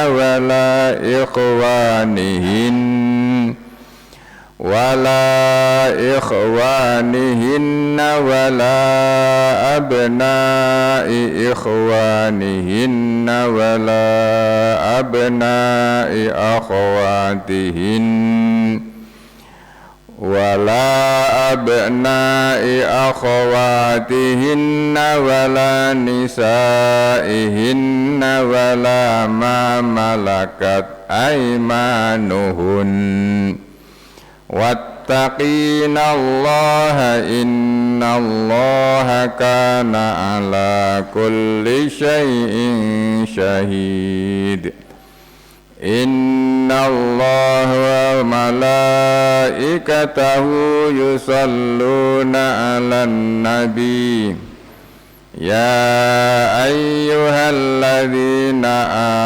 ولا إخوانهن ولا أبناء إخوانهن ولا أبناء أخواتهن ولا نسائهن ولا ما ملكت أيمانهن واتقين الله إن الله كان على كل شيء شهيد إن الله وملائكته يصلون على النبي يا أيها الذين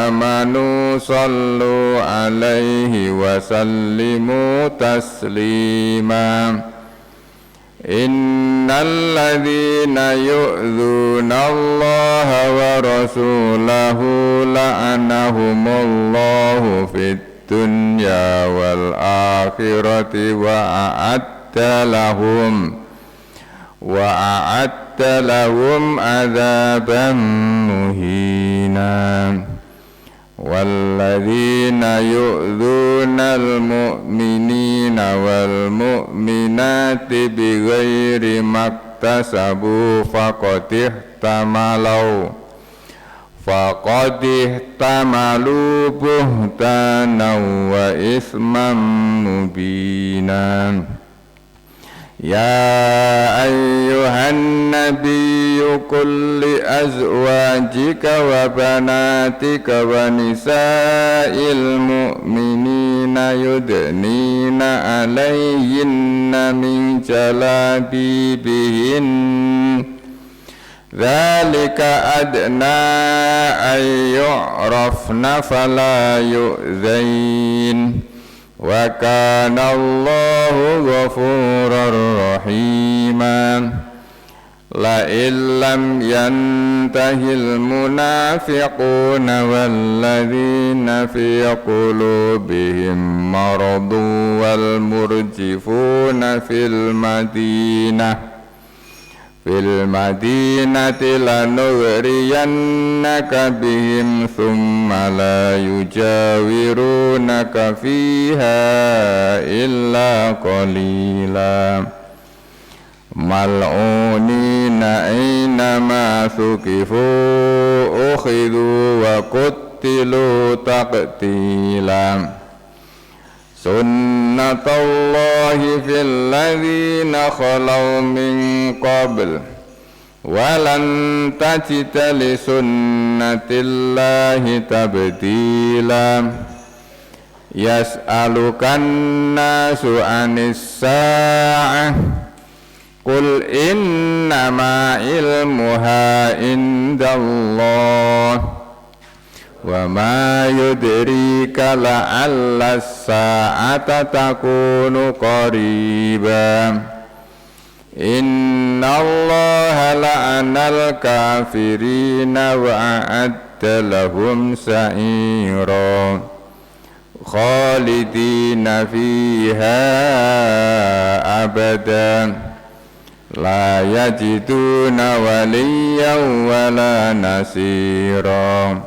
آمنوا صلوا عليه وسلموا تسليما إن الذين يؤذون الله ورسوله لعنهم الله في الدنيا والآخرة وأعد لهم عذابا مهينا والذين يؤذون المؤمنين والمؤمنات بغير ما اكتسبوا فقد احتملوا بهتانا وإثما مبينا يا أيها النبي قل لأزواجك وبناتك ونساء المؤمنين يدنين عليهن من جلابيبهن ذلك أدنى أن يعرفن فلا يؤذين وكان الله غفورا رحيما لئن لم ينته المنافقون والذين في قلوبهم مرض والمرجفون في المدينة لنغرينك بهم ثم لا يجاورونك فيها إلا قليلا ملعونين أينما ثقفوا أخذوا وقتلوا تقتيلا سنة الله في الذين خلوا من قبل ولن تجد لسنة الله تبديلا يسألك الناس عن الساعة قل إنما علمها عند الله وما يدريك لعل الساعة تكون قريبا إن الله لعن الكافرين وأعد لهم سعيرا خالدين فيها أبدا لا يجدون وليا ولا نصيرا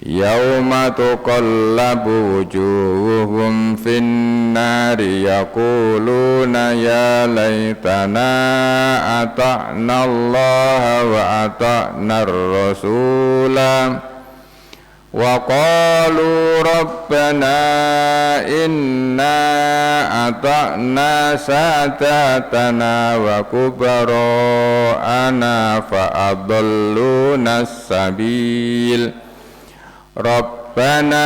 يوم تقلب وجوههم في النار يقولون يا ليتنا أطعنا الله وأطعنا الرسولا وقالوا ربنا إنا أطعنا ساداتنا وكبراءنا فأضلونا السبيل ربنا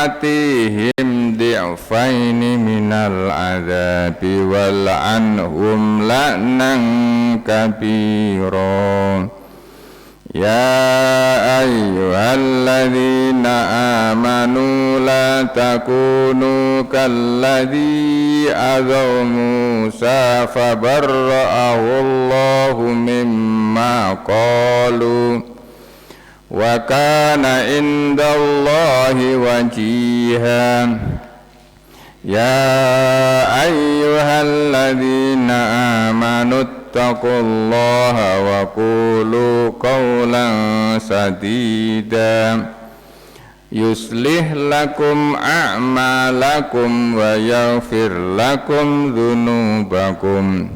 آتيهم ضعفين من العذاب والعنهم لعنا كبيرا يا أيها الذين آمنوا لا تكونوا كالذي أذوا موسى فبرأه الله مما قالوا wa kana indallahi wajiha. Ya ayyuhalladzina amanu ittaqullaha wa qulu qawlan sadida yuslih lakum a'malakum wa yaghfir lakum dhunubakum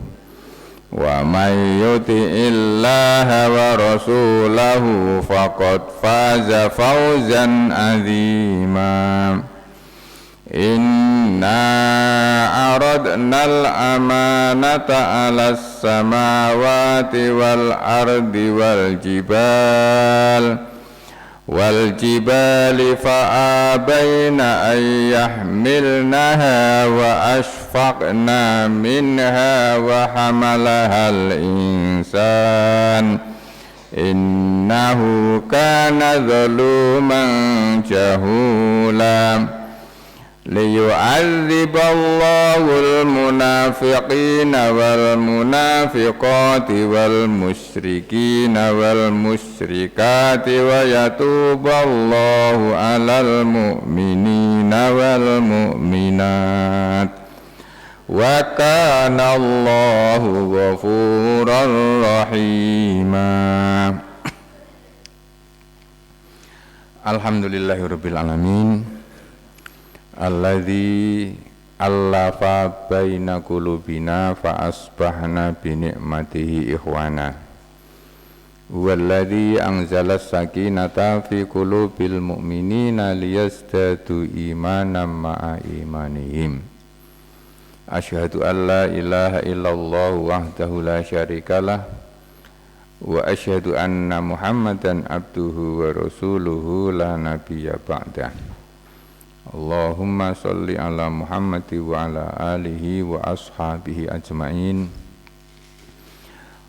wa may yuti'illaha wa rasulahu faqad faza fawzan 'azima. Inna aradnal amanata 'alas samawati wal ardi wal jibali fa'abaina an yahmilnaha wa ashfaqna minha wa hamalahal insan innahu kana zaluman jahula. Liyu'adziballahu al-munafiqina wal-munafiqati wal-musyrikina wal-musyrikati wa yatuballahu 'alal mu'minina wal-mu'minat wa kana Allahu ghafuran rahima. Alhamdulillahirabbil alamin. Alladzi allafa baina qulubina fa asbahna bi ni'matihi ikhwana. Walladzi anzala sakinata fi qulubil mu'minina liyazdadu imanan ma'a imanihim. Asyhadu an la ilaha illallah wahdahu la syarikalah wa asyhadu anna Muhammadan abduhu wa rasuluhu la nabiyya ba'dah. Allahumma sholli ala Muhammad wa ala alihi wa ashabihi ajma'in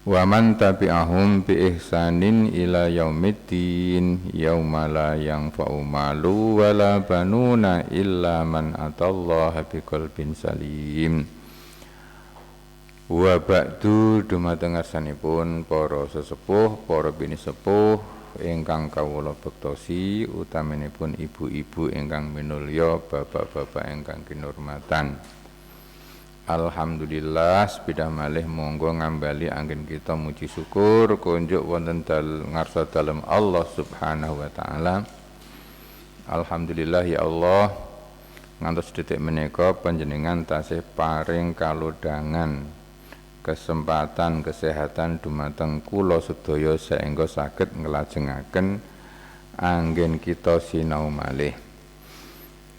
wa man tabi'ahum bi ihsanin ila yaumiddin yauma la yanfa'u malu wa la banuna illa man atallaha biqalbin salim. Wa ba'du dumateng ngarsanipun para sesepuh, para bini sepuh ingkang kawula bektosi, utaminipun ibu-ibu ingkang minulya, bapak-bapak ingkang kinurmatan. Alhamdulillah sepidah malih monggo ngambali anggen kita muji syukur kunjuk wonten ngarsa dalem Allah Subhanahu wa taala. Alhamdulillah ya Allah, ngantos detik menika panjenengan tasih paring kalodhangan kesempatan kesehatan dumateng kula sedaya saengga saged nglajengaken anggen kita sinau malih.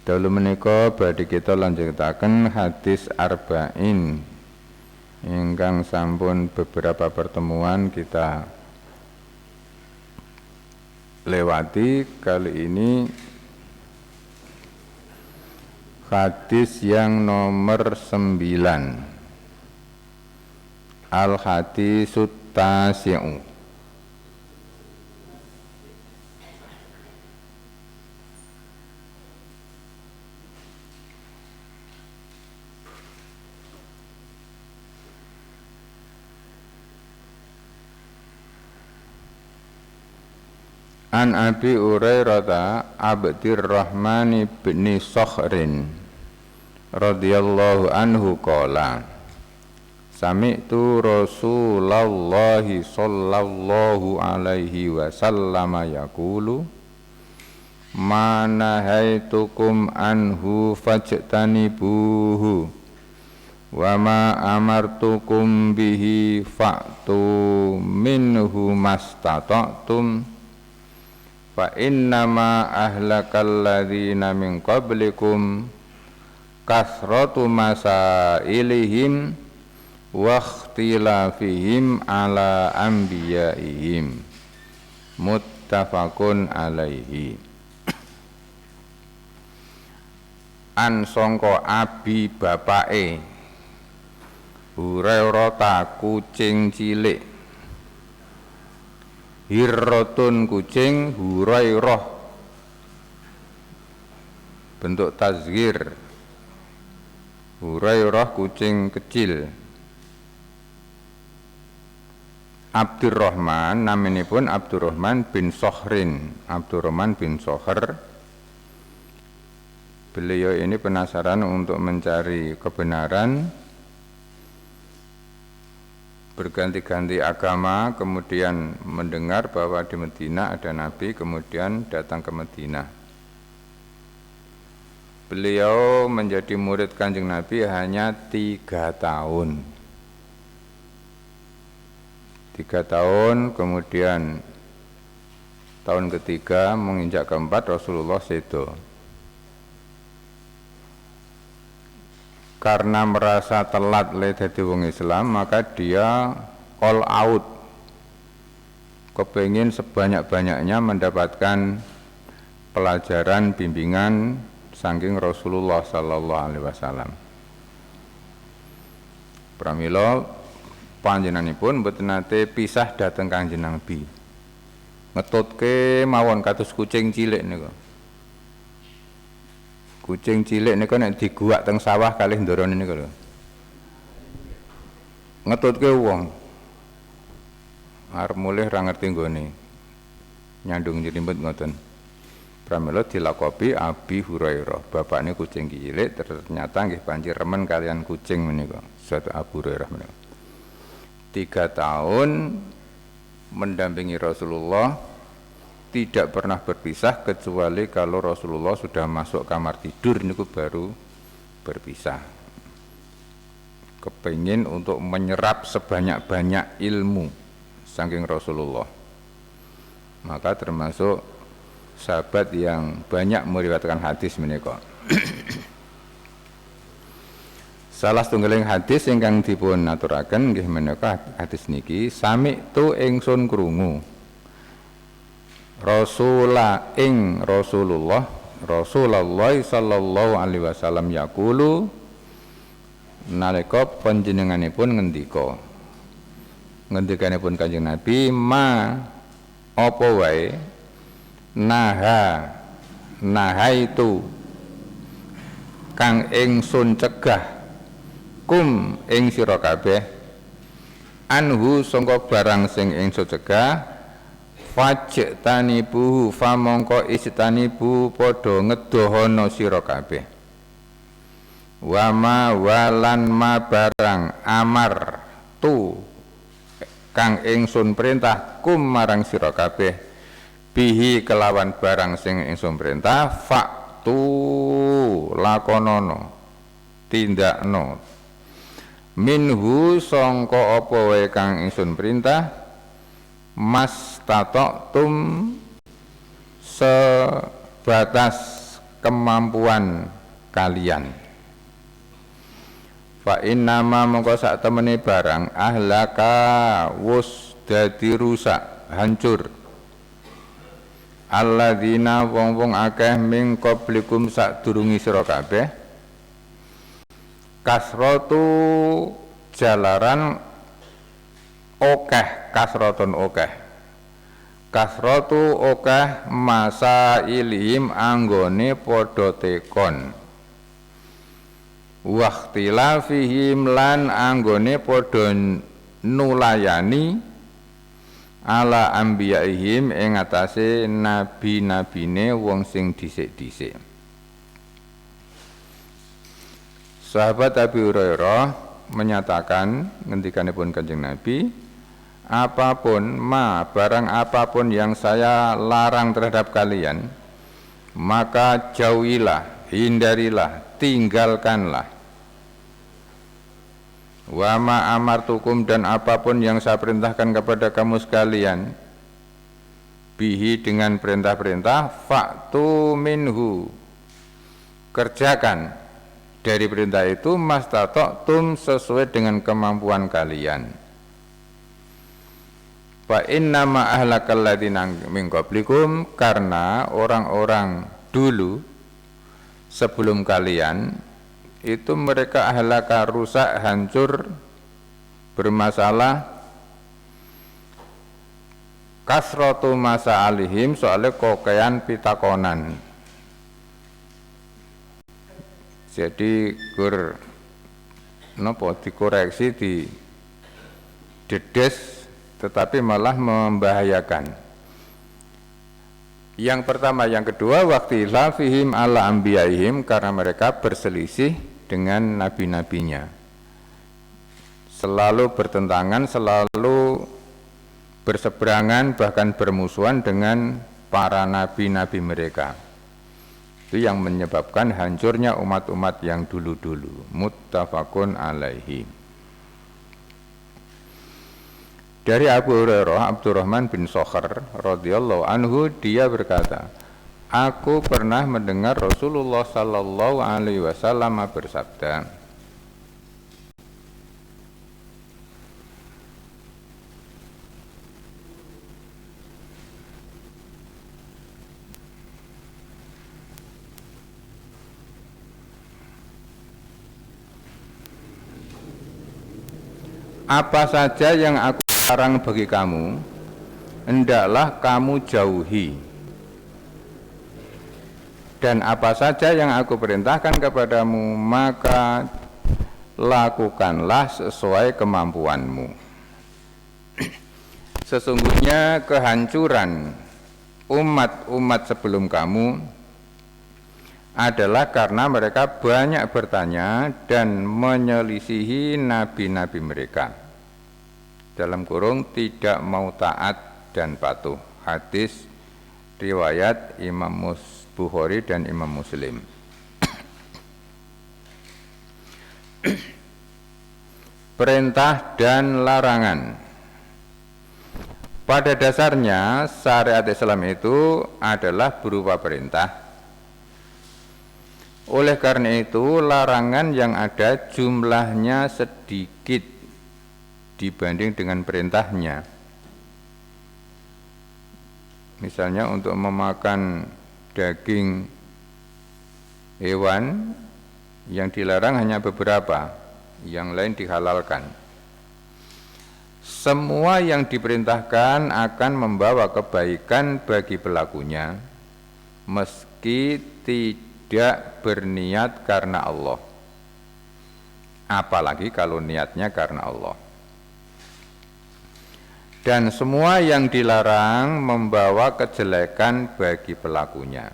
Dalu menika badhe kita lanjutaken hadis arba'in ingkang sampun beberapa pertemuan kita lewati. Kali ini hadis yang nomor 9. Al-hadisut tasi'u. An Abi Hurairah Abdurrahman bin Sakhrin radhiyallahu anhu qala Sami'tu Rasulullah sallallahu alaihi wasallam yaqulu ma nahaitukum anhu fajtanibuhu wa ma amartukum bihi fa'tu minhu mastata'tum fa innama ahlakal ladzina min qablikum kasratu masailihim wa ikhtilafihim ala anbiyaihim. Muttafaqun alaihi. An sangka abi bapake Hurairah kucing cilik, Hirrotun kucing, Hurairah bentuk tazhir, Hurairah kucing kecil. Abdurrahman, naminipun Abdurrahman bin Sohrin. Abdurrahman bin Soher. Beliau ini penasaran untuk mencari kebenaran, berganti-ganti agama, kemudian mendengar bahwa di Madinah ada Nabi, kemudian datang ke Madinah. Beliau menjadi murid Kanjeng Nabi hanya 3 tahun. 3 tahun, kemudian tahun ketiga menginjak keempat Rasulullah sedo. Karena merasa telat le dadi wong Islam, maka dia all out, kepengin sebanyak-banyaknya mendapatkan pelajaran bimbingan saking Rasulullah sallallahu alaihi wasallam. Pramila panjenenganipun mboten nate pisah dhateng Kanjeng Nabi. Ngetutke mawon kados kucing cilik niku. Kucing cilik niku nek diguak teng sawah kalih ndorone niku lho. Ngetutke wong. Arep mulih ra ngerti nggone. Nyandung nyerimpet ngoten. Pramila dilakopi Abi Hurairah, bapakne kucing cilik ternyata nggih pancen remen kalian kucing menika. Suatu Abu Hurairah menika. 3 tahun mendampingi Rasulullah, tidak pernah berpisah kecuali kalau Rasulullah sudah masuk kamar tidur niku baru berpisah. Kepengin untuk menyerap sebanyak-banyak ilmu saking Rasulullah. Maka termasuk sahabat yang banyak meriwayatkan hadis menika. Salah setunggaling hadis ingkang dipun aturaken nggih menika hadis niki, sami'tu ingsun krungu Rasulullah sallallahu alaihi wasallam yaqulu, nalika panjenenganipun ngendikanipun Kanjeng Nabi, ma apa wae naha itu kang ingsun cegah kum ing sira kabeh anhu sangka barang sing ingsun cegah fajtanibu famongko istanibu padha ngedohana sira kabeh wama walan ma barang amar tu kang ingsun perintah kum marang sira kabeh bihi kelawan barang sing ingsun perintah faktu lakonono tindakno minhu sangka apa wae kang ingsun perintah mas tatoktum sebatas kemampuan kalian. Fa innama mongko sak temene barang ahlaka wus dadi rusak hancur alladzina wong-wong akeh ming qablikum sadurungi sira kabeh kasratu jalaran okeh kasratu okeh masa ilhim anggone padha tekon waqtilafihim lan anggone padha nulayani ala ambiyaihim ing atase nabi-nabine wong sing dhisik-dhisik. Sahabat Abi Hurairah menyatakan ngendikanipun Kanjeng Nabi, apapun barang apapun yang saya larang terhadap kalian, maka jauhilah, hindarilah, tinggalkanlah. Wa ma amartukum dan apapun yang saya perintahkan kepada kamu sekalian bihi dengan perintah-perintah faktu minhu kerjakan dari perintah itu mastata'tum sesuai dengan kemampuan kalian. Fa innama ahlakal ladzina min qablikum karena orang-orang dulu sebelum kalian itu mereka ahlaka rusak, hancur, bermasalah kasratu masa alihim soalnya kokean pitakonan. Jadi dikoreksi di dedes tetapi malah membahayakan. Yang pertama, yang kedua, waktu ilafihim ala ambiyaihim, karena mereka berselisih dengan nabi-nabinya, selalu bertentangan, selalu berseberangan, bahkan bermusuhan dengan para nabi-nabi mereka. Itu yang menyebabkan hancurnya umat-umat yang dulu-dulu. Muttafaqun alaihi. Dari Abu Hurairah, Abdurrahman bin Sakhr radhiyallahu anhu, dia berkata, aku pernah mendengar Rasulullah sallallahu alaihi wasallam bersabda, apa saja yang aku larang bagi kamu, hendaklah kamu jauhi, dan apa saja yang aku perintahkan kepadamu, maka lakukanlah sesuai kemampuanmu. Sesungguhnya kehancuran umat-umat sebelum kamu adalah karena mereka banyak bertanya dan menyelisihi nabi-nabi mereka, dalam kurung tidak mau taat dan patuh. Hadis riwayat Imam Bukhari dan Imam Muslim. Perintah dan larangan. Pada dasarnya syariat Islam itu adalah berupa perintah. Oleh karena itu larangan yang ada jumlahnya sedikit dibanding dengan perintahnya. Misalnya untuk memakan daging hewan, yang dilarang hanya beberapa, yang lain dihalalkan. Semua yang diperintahkan akan membawa kebaikan bagi pelakunya, meski tidak berniat karena Allah, apalagi kalau niatnya karena Allah. Dan semua yang dilarang membawa kejelekan bagi pelakunya.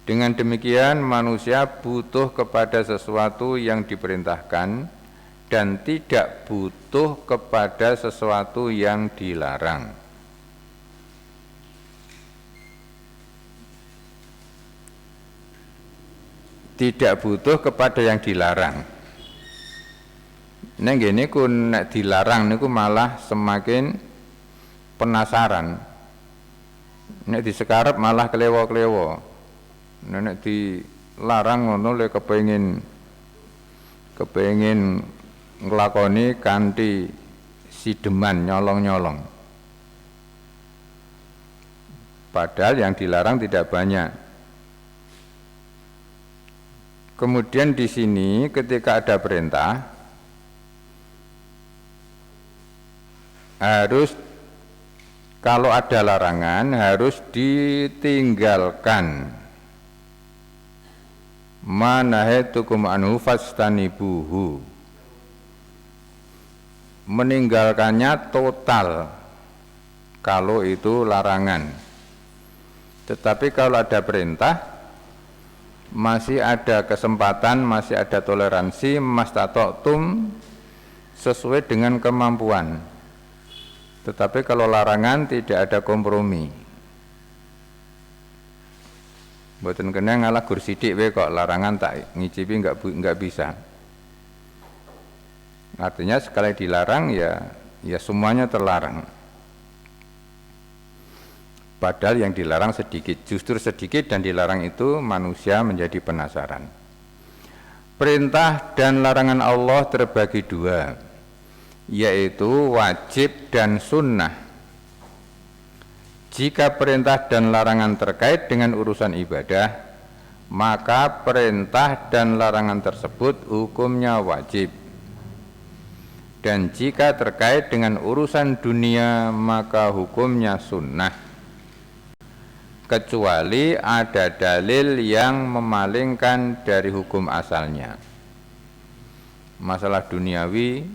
Dengan demikian manusia butuh kepada sesuatu yang diperintahkan dan tidak butuh kepada sesuatu yang dilarang. Tidak butuh kepada yang dilarang. Neng gini ku nek dilarang niku malah semakin penasaran. Nek disekarep malah klewo-klewo. Nek dilarang ngono le kepengin nglakoni kanthi sideman nyolong-nyolong. Padahal yang dilarang tidak banyak. Kemudian di sini ketika ada perintah harus, kalau ada larangan harus ditinggalkan. Manahitukum anhu fastanibuhu. Meninggalkannya total kalau itu larangan. Tetapi kalau ada perintah masih ada kesempatan, masih ada toleransi, mastata'tum, sesuai dengan kemampuan. Tetapi kalau larangan tidak ada kompromi. Mboten kena ngalah gur sithik wae kok larangan tak ngicipi enggak bisa. Artinya sekali dilarang ya semuanya terlarang. Padahal yang dilarang sedikit, justru sedikit dan dilarang itu manusia menjadi penasaran. Perintah dan larangan Allah terbagi dua, yaitu wajib dan sunnah. Jika perintah dan larangan terkait dengan urusan ibadah, maka perintah dan larangan tersebut hukumnya wajib. Dan jika terkait dengan urusan dunia, maka hukumnya sunnah, kecuali ada dalil yang memalingkan dari hukum asalnya. Masalah duniawi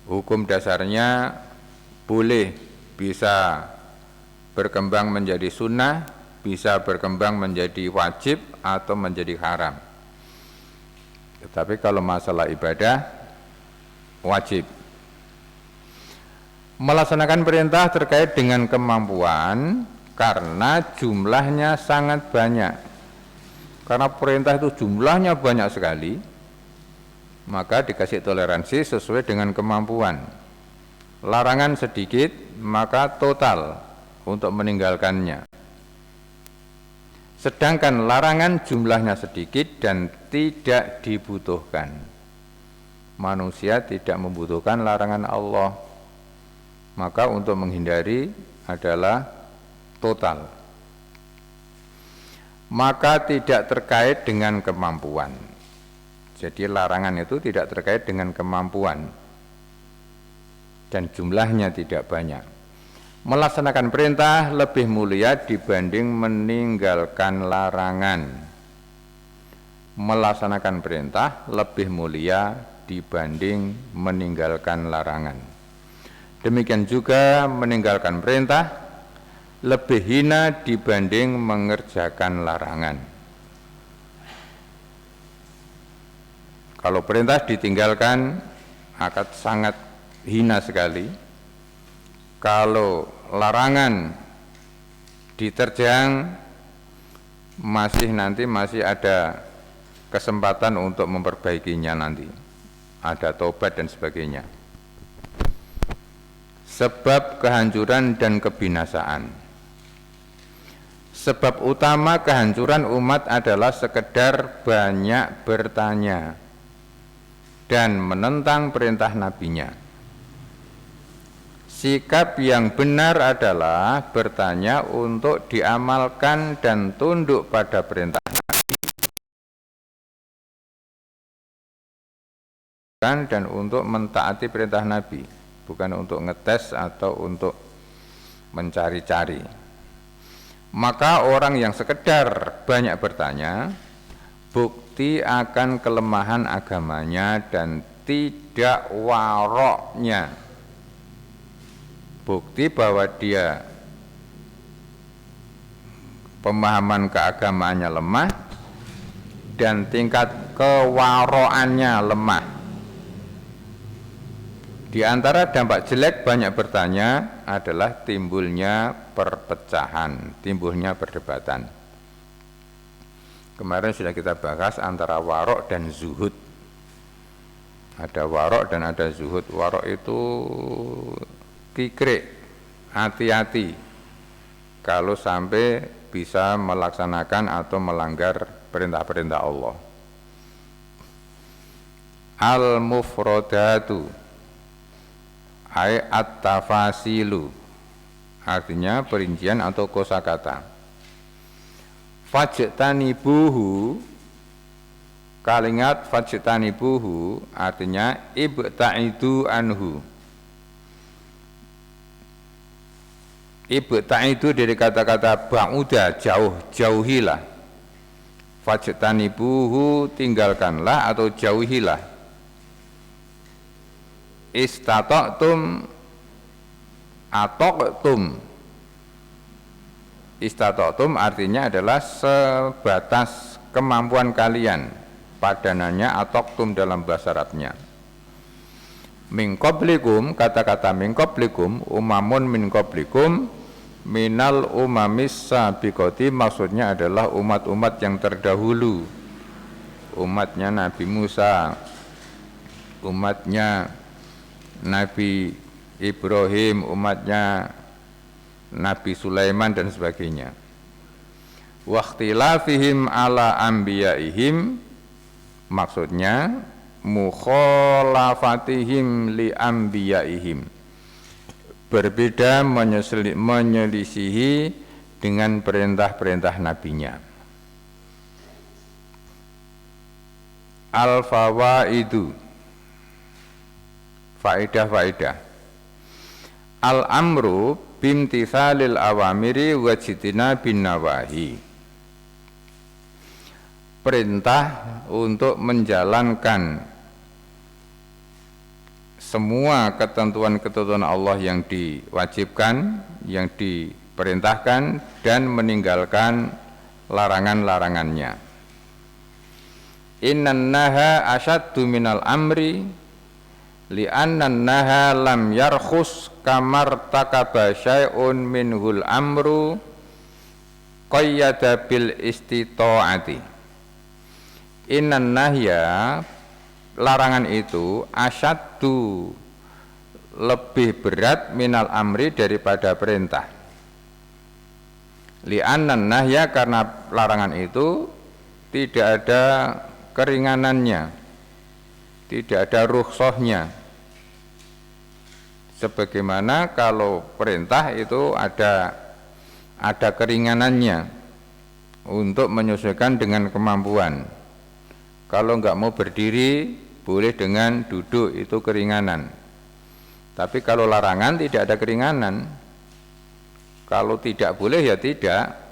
hukum dasarnya boleh, bisa berkembang menjadi sunnah, bisa berkembang menjadi wajib atau menjadi haram. Tetapi kalau masalah ibadah wajib. Melaksanakan perintah terkait dengan kemampuan karena jumlahnya sangat banyak. Karena perintah itu jumlahnya banyak sekali, maka dikasih toleransi sesuai dengan kemampuan. Larangan sedikit, maka total untuk meninggalkannya. Sedangkan larangan jumlahnya sedikit dan tidak dibutuhkan. Manusia tidak membutuhkan larangan Allah, maka untuk menghindari adalah total. Maka tidak terkait dengan kemampuan. Jadi larangan itu tidak terkait dengan kemampuan dan jumlahnya tidak banyak. Melaksanakan perintah lebih mulia dibanding meninggalkan larangan. Melaksanakan perintah lebih mulia dibanding meninggalkan larangan. Demikian juga meninggalkan perintah lebih hina dibanding mengerjakan larangan. Kalau perintah ditinggalkan akan sangat hina sekali. Kalau larangan diterjang masih ada kesempatan untuk memperbaikinya nanti. Ada taubat dan sebagainya. Sebab kehancuran dan kebinasaan. Sebab utama kehancuran umat adalah sekedar banyak bertanya dan menentang perintah nabinya. Sikap yang benar adalah bertanya untuk diamalkan dan tunduk pada perintah nabi dan untuk mentaati perintah nabi, bukan untuk ngetes atau untuk mencari-cari. Maka orang yang sekedar banyak bertanya, bukti akan kelemahan agamanya dan tidak waroknya. Bukti bahwa dia pemahaman keagamaannya lemah dan tingkat kewaroannya lemah. Di antara dampak jelek banyak bertanya adalah timbulnya perpecahan, timbulnya perdebatan. Kemarin sudah kita bahas antara warok dan zuhud. Ada warok dan ada zuhud. Warok itu kikrik, hati-hati kalau sampai bisa melaksanakan atau melanggar perintah-perintah Allah. Al-mufrodatu ay at-tafasilu, artinya perincian atau kosakata. Fajtanibuhu, kalimat fajtanibuhu artinya ibta'idu anhu. Ibta'idu dari kata-kata ba'uda, jauh, jauhilah. Fajtanibuhu, tinggalkanlah atau jauhilah. Istata'tum ataqtum. Istata'tum artinya adalah sebatas kemampuan kalian. Padanannya ataqtum dalam bahasa Arabnya. Min qablikum, kata-kata min qablikum, umamun min qablikum, minal umamis sabiqati, maksudnya adalah umat-umat yang terdahulu. Umatnya Nabi Musa, umatnya Nabi Ibrahim, umatnya Nabi Sulaiman dan sebagainya. Waqtilafihim ala anbiyaihim, maksudnya mukhalafatihim li anbiyaihim, berbeda menyelisihi dengan perintah-perintah nabinya. Al-fawaidu, faedah-faedah. Al-amru bimtithalil awamiri wajidina bin nawahi, perintah untuk menjalankan semua ketentuan-ketentuan Allah yang diwajibkan, yang diperintahkan, dan meninggalkan larangan-larangannya. Innan naha asyaddu minal amri li'annan naha lam yarkhus kamar takaba syai'un minhul amru qayyada bil istita'ati. Innan nahya, larangan itu, asyaddu, lebih berat, minal amri, daripada perintah. Li'annan nahya, karena larangan itu tidak ada keringanannya, tidak ada rukhsahnya. Sebagaimana kalau perintah itu ada keringanannya untuk menyesuaikan dengan kemampuan. Kalau enggak mau berdiri, boleh dengan duduk, itu keringanan. Tapi kalau larangan tidak ada keringanan. Kalau tidak boleh ya tidak.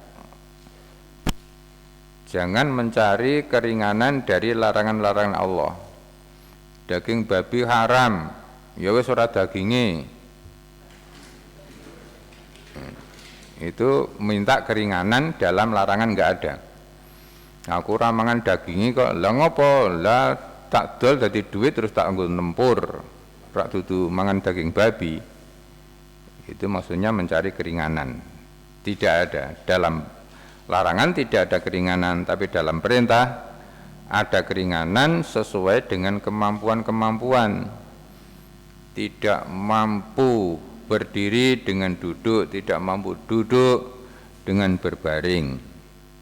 Jangan mencari keringanan dari larangan-larangan Allah. Daging babi haram, ya wis ora daginge. Itu minta keringanan, dalam larangan enggak ada. Aku ramangan daginge kok, lah ngopo? Lah tak dol dadi duit terus tak nggo nempur. Rak dudu mangan daging babi. Itu maksudnya mencari keringanan. Tidak ada dalam larangan, tidak ada keringanan, tapi dalam perintah ada keringanan sesuai dengan kemampuan-kemampuan. Tidak mampu berdiri dengan duduk, tidak mampu duduk dengan berbaring,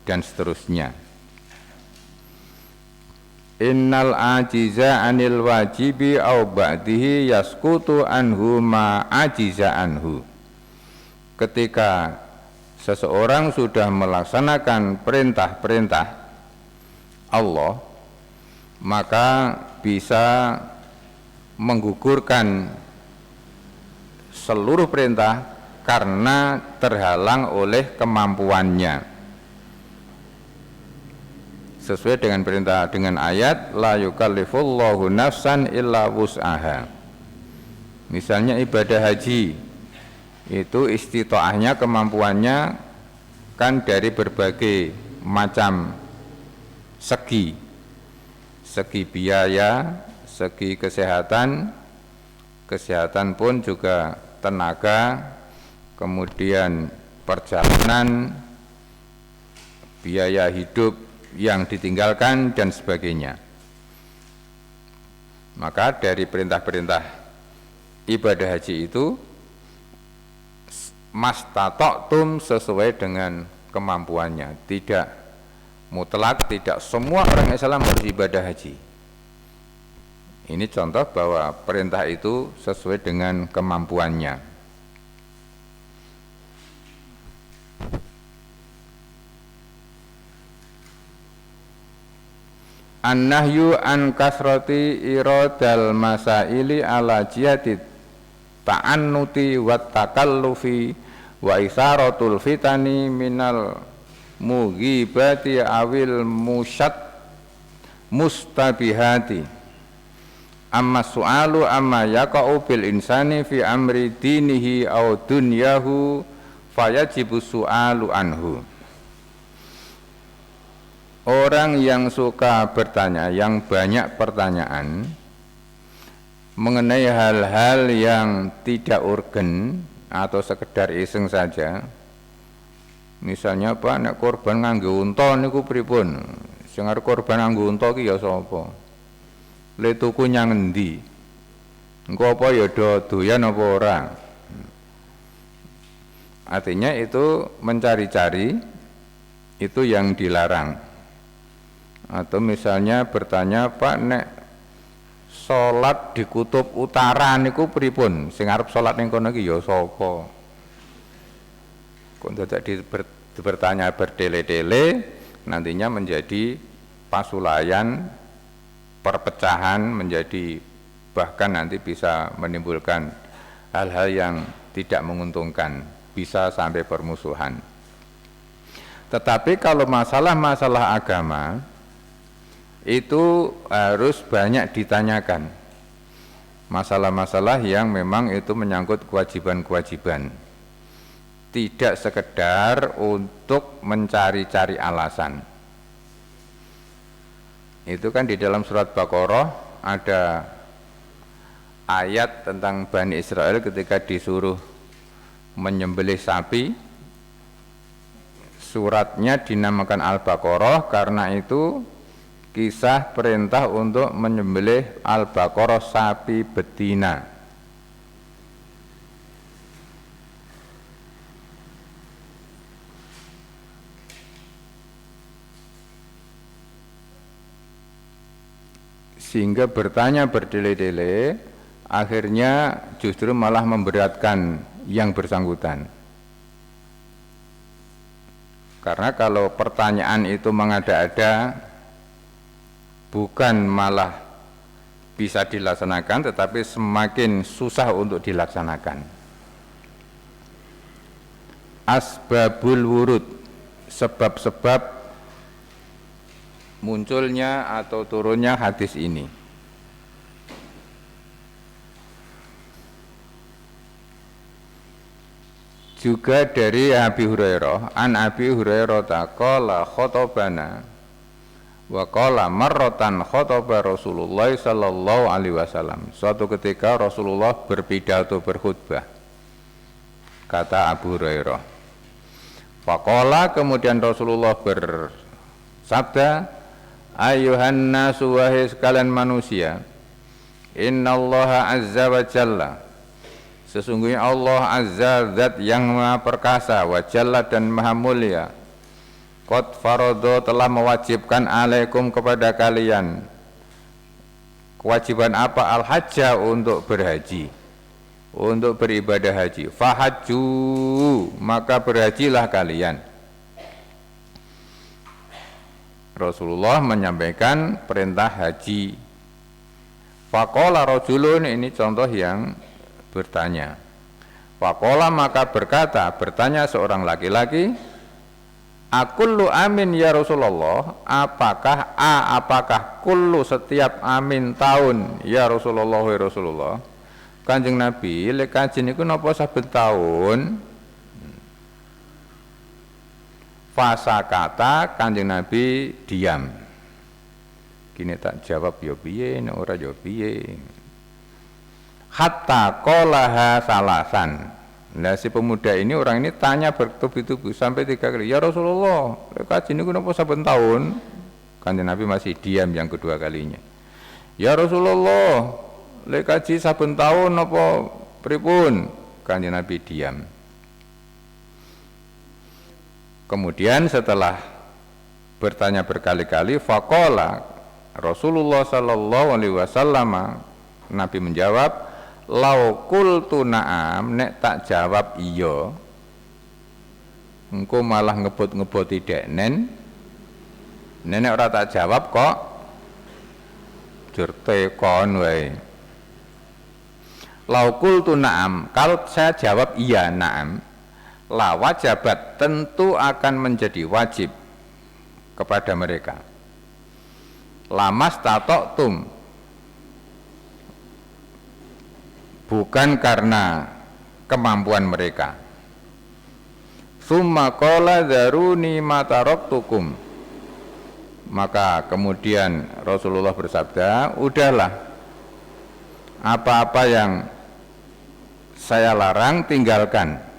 dan seterusnya. Innal ajiza anil wajibi au ba'dihi yaskutu anhu ma ajiza anhu. Ketika seseorang sudah melaksanakan perintah-perintah Allah, maka bisa menggugurkan seluruh perintah karena terhalang oleh kemampuannya. Sesuai dengan perintah, dengan ayat la yukallifullahu nafsan illa wus'aha. Misalnya ibadah haji, itu istita'ahnya, kemampuannya kan dari berbagai macam segi biaya, segi kesehatan pun juga tenaga, kemudian perjalanan, biaya hidup yang ditinggalkan, dan sebagainya. Maka dari perintah-perintah ibadah haji itu mastata'tum, sesuai dengan kemampuannya, tidak mutlak, tidak semua orang Islam harus ibadah haji. Ini contoh bahwa perintah itu sesuai dengan kemampuannya. An-nahyu an kasrati iradal masaili ala jihati ta'annuti wa takallufi wa isaratul fitani minal mughibati awil mustabihati. Amma su'alu amma yaqa'u bil insani fi amri dinihi aw dunyahu fayajibu su'alu anhu. Orang yang suka bertanya, yang banyak pertanyaan mengenai hal-hal yang tidak urgen atau sekedar iseng saja. Misalnya Pak, nek korban nganggo unta niku pripun? Sing arep korban nganggo unta ki ya sapa? Le tuku nyang endi? Engko apa ya do doyan apa ora? Artinya itu mencari-cari, itu yang dilarang. Atau misalnya bertanya, Pak, nek salat di kutub utara niku pripun? Sing arep salat ning kono iki ya sapa? Kok dadak bertanya bertele-tele, nantinya menjadi pasulayan, perpecahan, menjadi bahkan nanti bisa menimbulkan hal-hal yang tidak menguntungkan, bisa sampai permusuhan. Tetapi kalau masalah-masalah agama itu harus banyak ditanyakan. masalah-masalah yang memang itu menyangkut kewajiban-kewajiban, tidak sekedar untuk mencari-cari alasan. Itu kan di dalam surat Baqarah ada ayat tentang Bani Israel ketika disuruh menyembelih sapi. Suratnya dinamakan Al-Baqarah karena itu kisah perintah untuk menyembelih Al-Baqarah sapi betina. Sehingga bertanya berdele-dele, akhirnya justru malah memberatkan yang bersangkutan. Karena kalau pertanyaan itu mengada-ada, bukan malah bisa dilaksanakan, tetapi semakin susah untuk dilaksanakan. Asbabul wurud, sebab-sebab munculnya atau turunnya hadis ini. Juga dari Abi Hurairah, an Abi Hurairah taqala khotobana wa qala marratan khotoba Rasulullah sallallahu alaihi wasallam. Suatu ketika Rasulullah berpidato berkhutbah. Kata Abu Hurairah. Faqala, kemudian Rasulullah bersabda, ayuhan nasu, wahai sekalian manusia, innallaha azza wa jalla, sesungguhnya Allah azza, zat yang maha perkasa, wa jalla dan maha mulia, qad faradha, telah mewajibkan alaikum kepada kalian. Kewajiban apa? Al-hajja, untuk berhaji, untuk beribadah haji. Fahajju, maka berhajilah kalian. Rasulullah menyampaikan perintah haji. Faqala rajulun, ini contoh yang bertanya. Faqala, maka bertanya seorang laki-laki, akullu amin ya Rasulullah, apakah kullu, setiap amin tahun ya Rasulullah, ya Rasulullah. Kanjeng Nabi lek kaji niku napa saben taun? Fasa kata, Kanjeng Nabi diam. Kini tak jawab ya piye, nek ora ya piye. Hatta qolaha salasan. Nah, si pemuda ini, orang ini tanya bertubi-tubi sampai 3 kali. Ya Rasulullah, kaji niku napa saben taun? Kanjeng Nabi masih diam yang kedua kalinya. Ya Rasulullah, lek kaji saben taun napa pripun? Kanjeng Nabi diam. Kemudian setelah bertanya berkali-kali, faqala Rasulullah sallallahu alaihi wasallam, Nabi menjawab, lau qultu na'am, nek tak jawab iya, engko malah ngebut-ngeboti deknen, nenek ora tak jawab kok jurte kon wae. Lau qultu na'am, kalau saya jawab iya, na'am, la wajabat, tentu akan menjadi wajib kepada mereka. Lamas tatoktum, bukan karena kemampuan mereka. Summa qala daruni mataroktukum, maka kemudian Rasulullah bersabda, udahlah, apa-apa yang saya larang tinggalkan.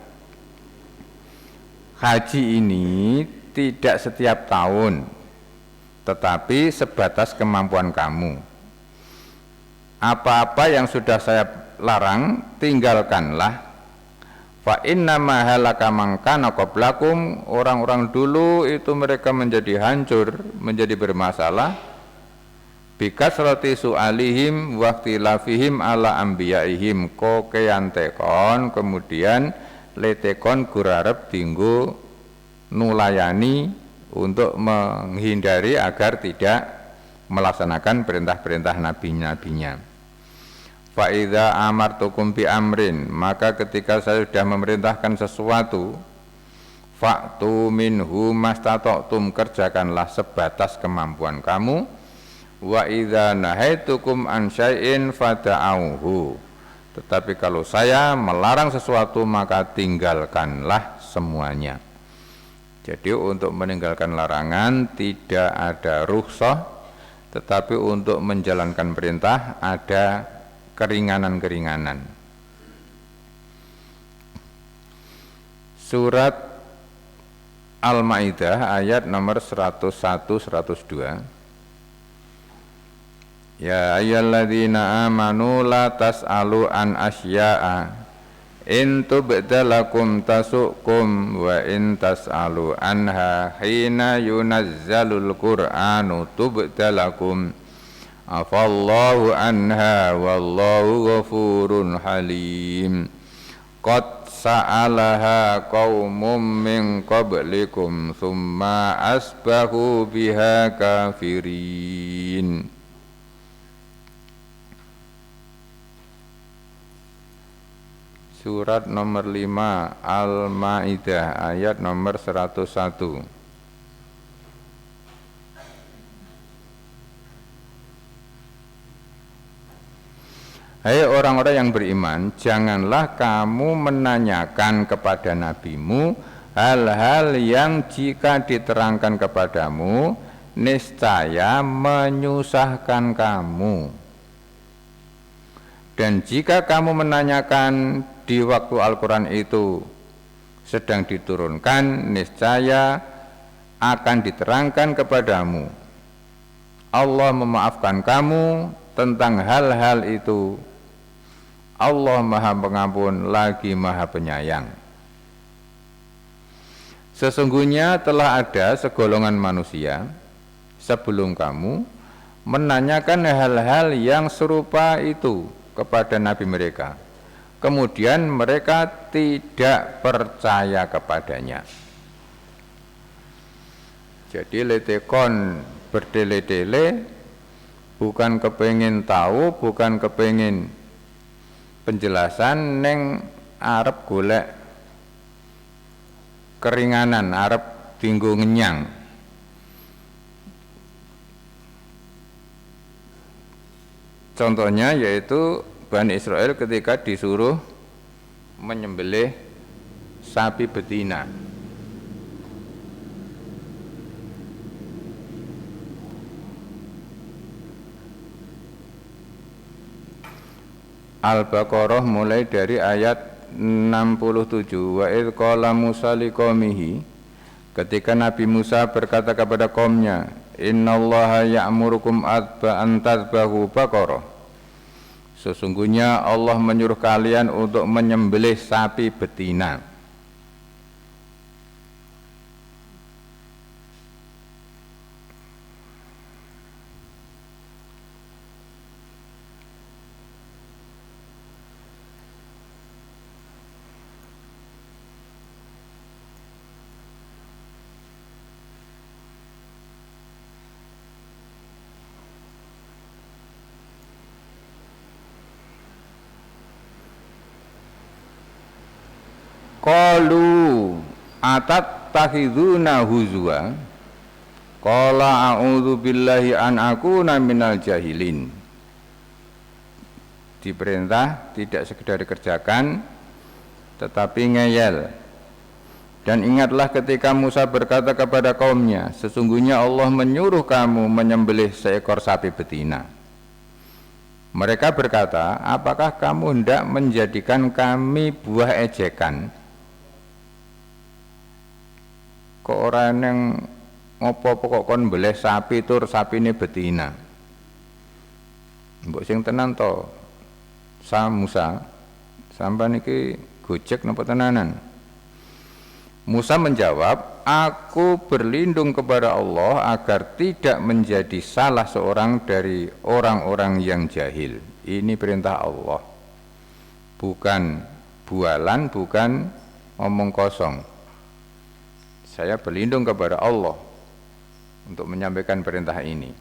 Haji ini tidak setiap tahun, tetapi sebatas kemampuan kamu. Apa-apa yang sudah saya larang, tinggalkanlah. Fa inna ma halaka man kana qablakum, orang-orang dulu itu mereka menjadi hancur, menjadi bermasalah bikasrati su'alihim wa ikhtilafihim ala anbiyaihim, kokeyantekon, kemudian letekon gurarep dinggo nulayani untuk menghindari agar tidak melaksanakan perintah-perintah nabi-nabinya. Fa idza amartukum bi amrin, maka ketika saya sudah memerintahkan sesuatu, fa'tu minhu mastata'tum, kerjakanlah sebatas kemampuan kamu. Wa idza nahaitukum an syai'in fada'auhu. Tetapi kalau saya melarang sesuatu maka tinggalkanlah semuanya. Jadi untuk meninggalkan larangan tidak ada rukhsah, tetapi untuk menjalankan perintah ada keringanan-keringanan. Surat Al-Maidah ayat nomor 101-102. Ya ayyalladzina amanu la tas'alu an asya'a in tubdalakum tasukum wa in tas'alu anha hina yunazzalul qur'anu tubdalakum afallahu anha wallahu ghafurun halim. Qad sa'alaha qaumum min qablikum thumma asbahu biha kafirin. Surat nomor 5 Al-Maidah ayat nomor 101. Hai orang-orang yang beriman, janganlah kamu menanyakan kepada nabimu hal-hal yang jika diterangkan kepadamu niscaya menyusahkan kamu. Dan jika kamu menanyakan di waktu Al-Quran itu sedang diturunkan, niscaya akan diterangkan kepadamu. Allah memaafkan kamu tentang hal-hal itu. Allah Maha Pengampun lagi Maha Penyayang. Sesungguhnya telah ada segolongan manusia sebelum kamu menanyakan hal-hal yang serupa itu kepada nabi mereka. Kemudian mereka tidak percaya kepadanya. Jadi letekon berdele-dele, bukan kepengin tahu, bukan kepengin penjelasan, neng arep golek keringanan, arep dinggo ngenyang. Contohnya yaitu Bani Israel ketika disuruh menyembelih sapi betina. Al-Baqarah mulai dari ayat 67. Wa idh qala Musa liqaumihi, ketika Nabi Musa berkata kepada kaumnya, innallaha ya'murukum an tadhbahu baqarah, sesungguhnya Allah menyuruh kalian untuk menyembelih sapi betina. Qalu atattakhiduna huzwa qala a'udzu billahi an akuna minal jahilin. Diperintah tidak sekedar dikerjakan tetapi ngeyel. Dan ingatlah ketika Musa berkata kepada kaumnya, sesungguhnya Allah menyuruh kamu menyembelih seekor sapi betina. Mereka berkata, apakah kamu hendak menjadikan kami buah ejekan? Kok orang yang ngopo kok kon mbeleh sapi tur sapine betina. Mbok sing tenan to. Musa, sampean iki gojek napa tenanan? Musa menjawab, aku berlindung kepada Allah agar tidak menjadi salah seorang dari orang-orang yang jahil. Ini perintah Allah. Bukan bualan, bukan omong kosong. Saya berlindung kepada Allah untuk menyampaikan perintah ini.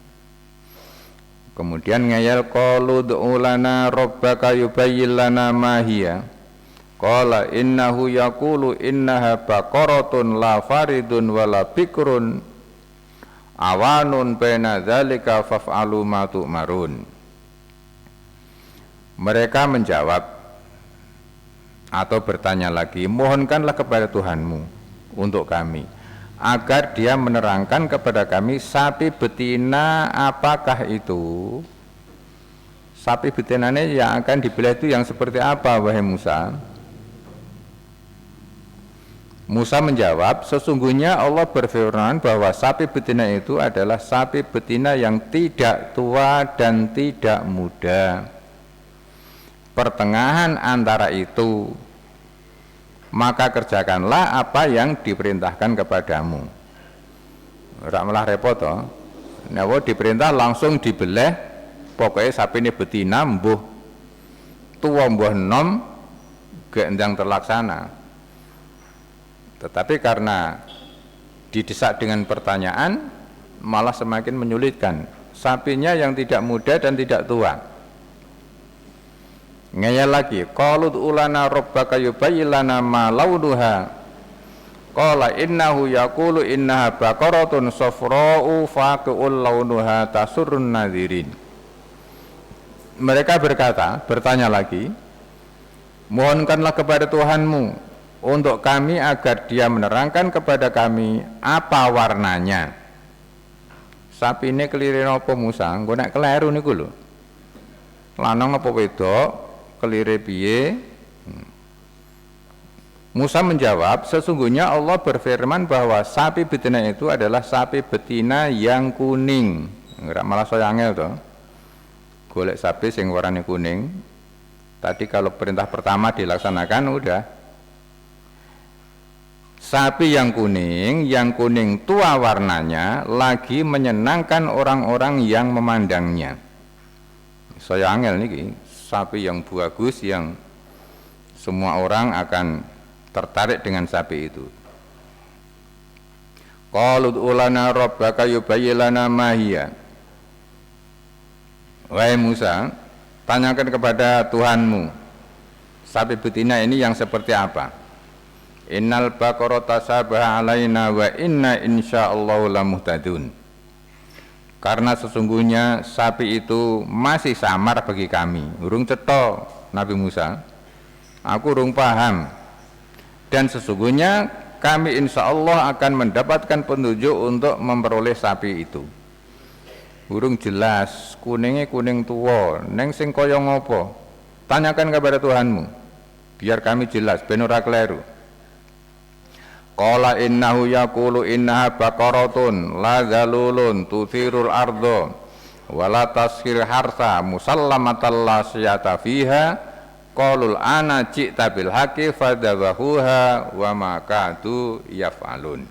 Kemudian ngayal qalu du'u lana rabbaka yubayyin lana ma hiya. Qala innahu yaqulu innaha baqaratun la faridun wala bikrun awanun baina dzalika faf'alu ma tu'marun. Mereka menjawab atau bertanya lagi, mohonkanlah kepada Tuhanmu untuk kami agar dia menerangkan kepada kami sapi betina apakah itu. Sapi betinanya yang akan dibeli itu yang seperti apa, wahai Musa? Musa menjawab, sesungguhnya Allah berfirman bahwa sapi betina itu adalah sapi betina yang tidak tua dan tidak muda, pertengahan antara itu. Maka kerjakanlah apa yang diperintahkan kepadamu. Ora malah repot toh. Nek diperintah langsung dibeleh, pokoknya sapi ini betina mbuh tua mbuh nom gak endang terlaksana. Tetapi karena didesak dengan pertanyaan, malah semakin menyulitkan. Sapinya yang tidak muda dan tidak tua. Ngeyel lagi, qalu ulana rabbaka yubayyin lana ma launuha. Qala innahu yaqulu innaha baqaratun safra'u faqi'ul launuha tasurrun nadhirin. Mereka bertanya lagi, mohonkanlah kepada Tuhanmu untuk kami agar dia menerangkan kepada kami apa warnanya. Sapi ini kelirin apa Musa? Engko nek keliru niku lho. Lanang apa wedok? Kelire piye? Musa menjawab, sesungguhnya Allah berfirman bahwa sapi betina itu adalah sapi betina yang kuning. Enggak malah saya angel to. Golek sapi sing warnane kuning. Tadi kalau perintah pertama dilaksanakan udah. Sapi yang kuning tua warnanya, lagi menyenangkan orang-orang yang memandangnya. Saya angel niki, sapi yang bagus yang semua orang akan tertarik dengan sapi itu. Qalu ulana rabbaka yubayyin lana ma hiya. Wahai Musa, tanyakan kepada Tuhanmu, sapi betina ini yang seperti apa? Innal baqarata sabaha alaina wa inna insyaallahu lamuhtadun. Karena sesungguhnya sapi itu masih samar bagi kami. Urung cetha Nabi Musa. Aku urung paham. Dan sesungguhnya kami insyaallah akan mendapatkan petunjuk untuk memperoleh sapi itu. Urung jelas, kuningnya kuning tua, neng sing kaya ngopo? Tanyakan kepada Tuhanmu, biar kami jelas, ben ora kleru. Qala innahu yaqulu innaha baqaratun la zalulun tuthirul ardo wala taskhir harsa musallamatan la siyata fiha qalul ana ji'ta bil haqqi fadzabahuha wa ma kadu yaf'alun.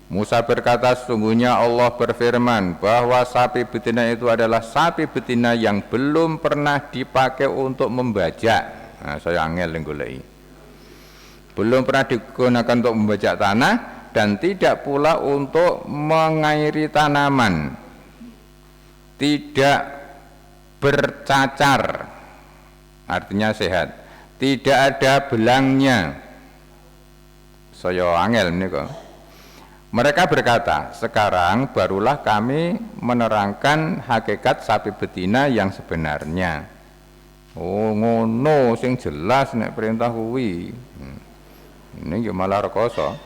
Musa berkata, sesungguhnya Allah berfirman bahwa sapi betina itu adalah sapi betina yang belum pernah dipakai untuk membajak. Nah, saya angel goleki. Belum pernah digunakan untuk membajak tanah dan tidak pula untuk mengairi tanaman, tidak bercacar, artinya sehat, tidak ada belangnya. Saya angel ini kok. Mereka berkata, sekarang barulah kami menerangkan hakikat sapi betina yang sebenarnya. Oh ngono sing jelas nek perintah kuwi. Ini malah rekoso.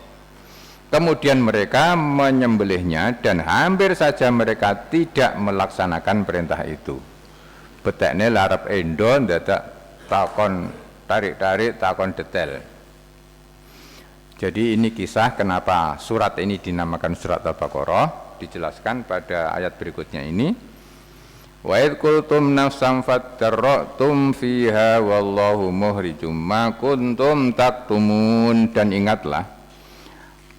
Kemudian mereka menyembelihnya dan hampir saja mereka tidak melaksanakan perintah itu. Betekne larep endo ndadak takon tarik-tarik takon detail. Jadi ini kisah kenapa surat ini dinamakan surat Al-Baqarah, dijelaskan pada ayat berikutnya ini. Wa id qultum nafsan fattarratum fiha wallahu muhrijum ma kuntum taktumun. Dan ingatlah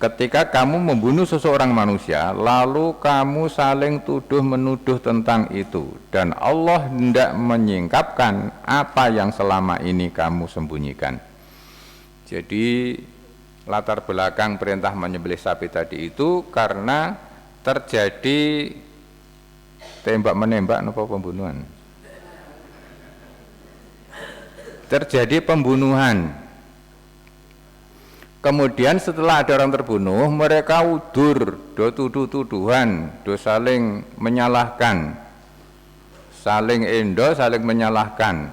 ketika kamu membunuh seseorang manusia lalu kamu saling tuduh menuduh tentang itu dan Allah hendak menyingkapkan apa yang selama ini kamu sembunyikan. Jadi latar belakang perintah menyembelih sapi tadi itu karena terjadi tembak menembak apa pembunuhan? Terjadi pembunuhan Kemudian setelah ada orang terbunuh, mereka udur, do tuduh-tuduhan, do saling menyalahkan, saling endo, saling menyalahkan.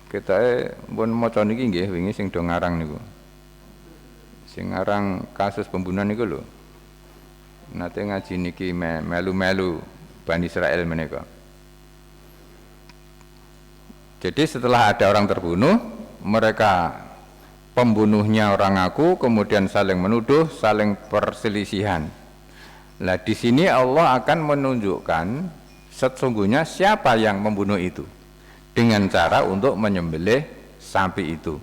Kita pun maca niki nggih wingi sing do ngarang niku. Sing ngarang kasus pembunuhan niku lho. Nate ngaji niki melu-melu Bani Israel menika. Jadi setelah ada orang terbunuh, mereka pembunuhnya orang ngaku, kemudian saling menuduh, saling perselisihan. Nah, di sini Allah akan menunjukkan sesungguhnya siapa yang membunuh itu dengan cara untuk menyembelih sapi itu.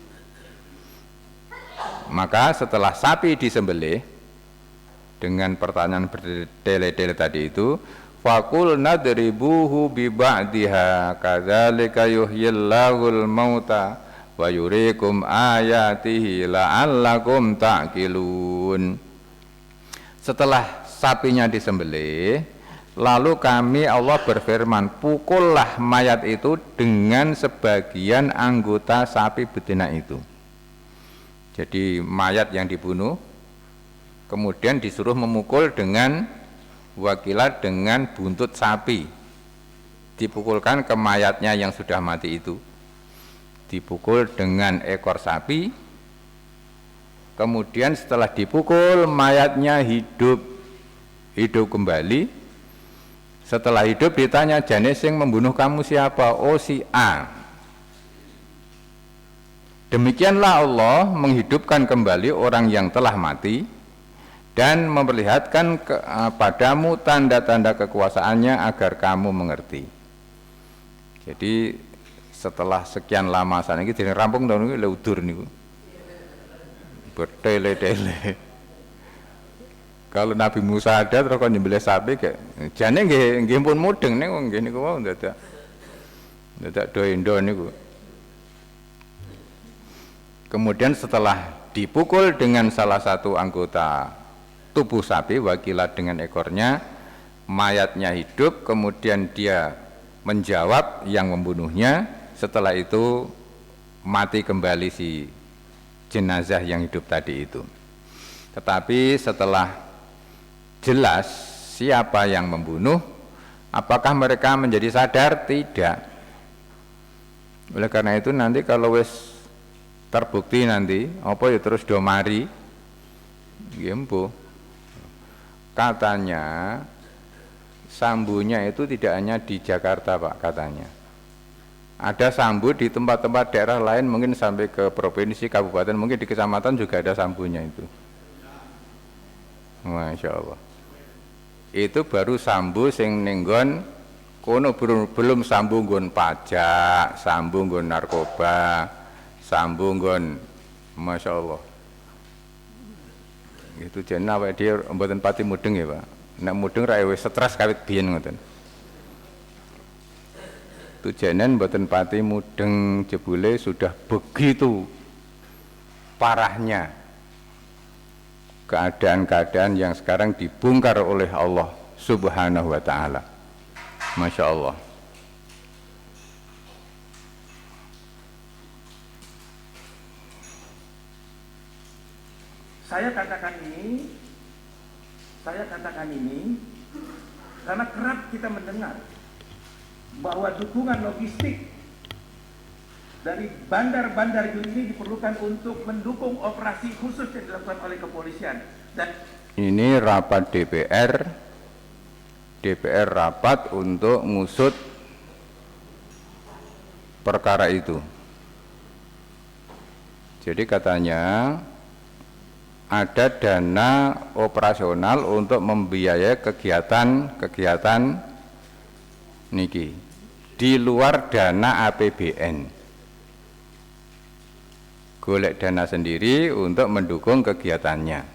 Maka setelah sapi disembelih dengan pertanyaan bertele-tele tadi itu, faqul nadribuhu bi ba'diha kadzalika yuhyillahul mauta wa yuriikum ayatihi la'allakum ta'qilun. Setelah sapinya disembelih, lalu kami Allah berfirman, pukullah mayat itu dengan sebagian anggota sapi betina itu. Jadi mayat yang dibunuh kemudian disuruh memukul dengan wakilat dengan buntut sapi, dipukulkan ke mayatnya yang sudah mati itu, dipukul dengan ekor sapi. Kemudian setelah dipukul mayatnya hidup kembali. Setelah hidup ditanya, jane sing membunuh kamu siapa? Oh, si A. Demikianlah Allah menghidupkan kembali orang yang telah mati dan memperlihatkan padamu tanda-tanda kekuasaannya agar kamu mengerti. Jadi setelah sekian lama sana ini jadi rampung tahun ini leudur niku bertele-tele. Kalau Nabi Musa ada terus kon nyembelih sapi kayak jane nggih pun mudeng ning nggih niku wae dadak do-endo niku. Kemudian setelah dipukul dengan salah satu anggota tubuh sapi, wakilat dengan ekornya, mayatnya hidup, kemudian dia menjawab yang membunuhnya. Setelah itu mati kembali si jenazah yang hidup tadi itu. Tetapi setelah jelas siapa yang membunuh, apakah mereka menjadi sadar? Tidak. Oleh karena itu nanti kalau wis terbukti nanti apa ya terus domari nggih. Katanya sambunya itu tidak hanya di Jakarta, Pak, katanya. Ada sambu di tempat-tempat daerah lain, mungkin sampai ke provinsi, kabupaten, mungkin di kecamatan juga ada sambunya itu. Masya Allah. Itu baru sambu sing nenggon kono, belum sambu nggon pajak, sambu nggon narkoba, sambu nggon, Masya Allah. Itu jeneng awake dhewe mboten pati mudeng ya, Pak. Nek mudeng ra wis stres kawit biyen ngoten. Tujanen mboten pati mudeng, jebule sudah begitu parahnya keadaan-keadaan yang sekarang dibongkar oleh Allah Subhanahu wa taala. Masya Allah. Saya katakan ini karena kerap kita mendengar bahwa dukungan logistik dari bandar-bandar ini diperlukan untuk mendukung operasi khusus yang dilakukan oleh kepolisian. Dan ini rapat DPR rapat untuk ngusut perkara itu. Jadi katanya ada dana operasional untuk membiayai kegiatan niki di luar dana APBN. Golek dana sendiri untuk mendukung kegiatannya.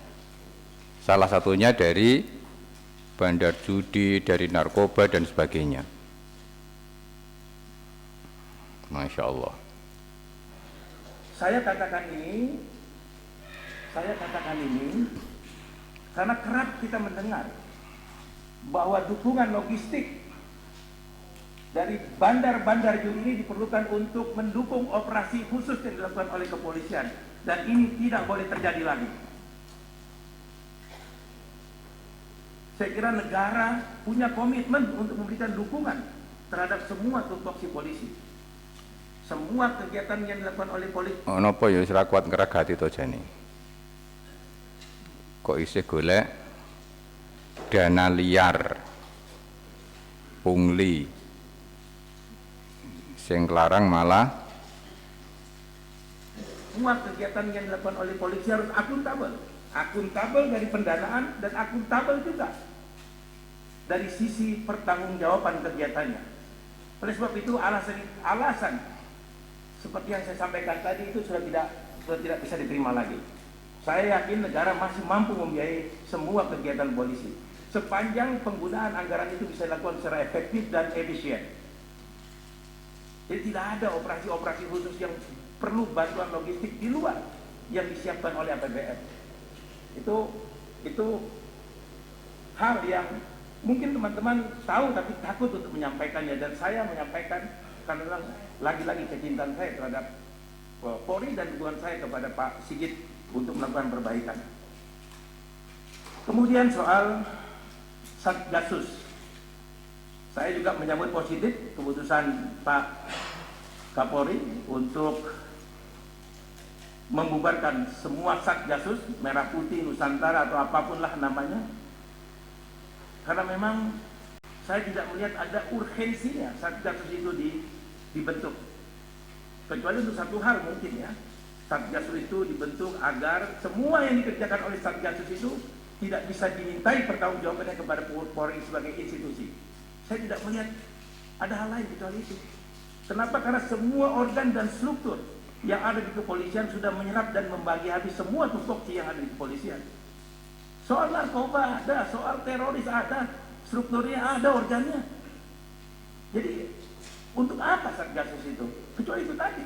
Salah satunya dari bandar judi, dari narkoba dan sebagainya. Masya Allah. Saya katakan ini karena kerap kita mendengar bahwa dukungan logistik dari bandar-bandar ini diperlukan untuk mendukung operasi khusus yang dilakukan oleh kepolisian. dan ini tidak boleh terjadi lagi. Saya kira negara punya komitmen untuk memberikan dukungan terhadap semua tupoksi polisi. Semua kegiatan yang dilakukan oleh polisi. Napa ya ora kuat ngragati to jane. Kok isih golek dana liar pungli sing larang malah semua kegiatan yang dilakukan oleh polisi harus akuntabel dari pendanaan dan akuntabel juga dari sisi pertanggungjawaban kegiatannya. Oleh sebab itu alasan seperti yang saya sampaikan tadi itu sudah tidak bisa diterima lagi. Saya yakin negara masih mampu membiayai semua kegiatan polisi sepanjang penggunaan anggaran itu bisa dilakukan secara efektif dan efisien. Jadi tidak ada operasi-operasi khusus yang perlu bantuan logistik di luar yang disiapkan oleh APBN. Itu hal yang mungkin teman-teman tahu tapi takut untuk menyampaikannya, dan saya menyampaikan karena lagi-lagi kecintaan saya terhadap Polri dan dukungan saya kepada Pak Sigit untuk melakukan perbaikan. Kemudian soal Satgasus, saya juga menyambut positif keputusan Pak Kapolri untuk membubarkan semua Satgasus, Merah Putih, Nusantara atau apapun lah namanya, karena memang saya tidak melihat ada urgensinya Satgasus itu dibentuk, kecuali untuk satu hal mungkin ya, Satgasus itu dibentuk agar semua yang dikerjakan oleh Satgasus itu tidak bisa dimintai pertanggungjawabannya kepada Polri sebagai institusi. Saya tidak melihat ada hal lain kecuali itu. Kenapa? Karena semua organ dan struktur yang ada di kepolisian sudah menyerap dan membagi habis semua tupoksi yang ada di kepolisian. Soal narkoba ada, soal teroris ada, strukturnya ada, organnya. Jadi untuk apa Satgasus itu? Kecuali itu tadi.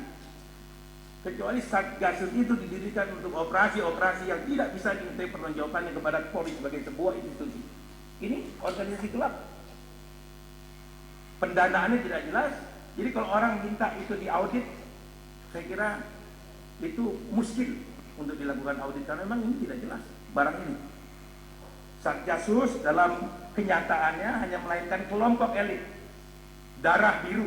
Kecuali Satgasus itu didirikan untuk operasi-operasi yang tidak bisa dimintai pertanggungjawabannya kepada Polri sebagai sebuah institusi. Ini organisasi gelap. Pendanaannya tidak jelas. Jadi kalau orang minta itu diaudit, saya kira itu muskil untuk dilakukan audit karena memang ini tidak jelas barang ini. Satgasus dalam kenyataannya hanya melahirkan kelompok elit darah biru.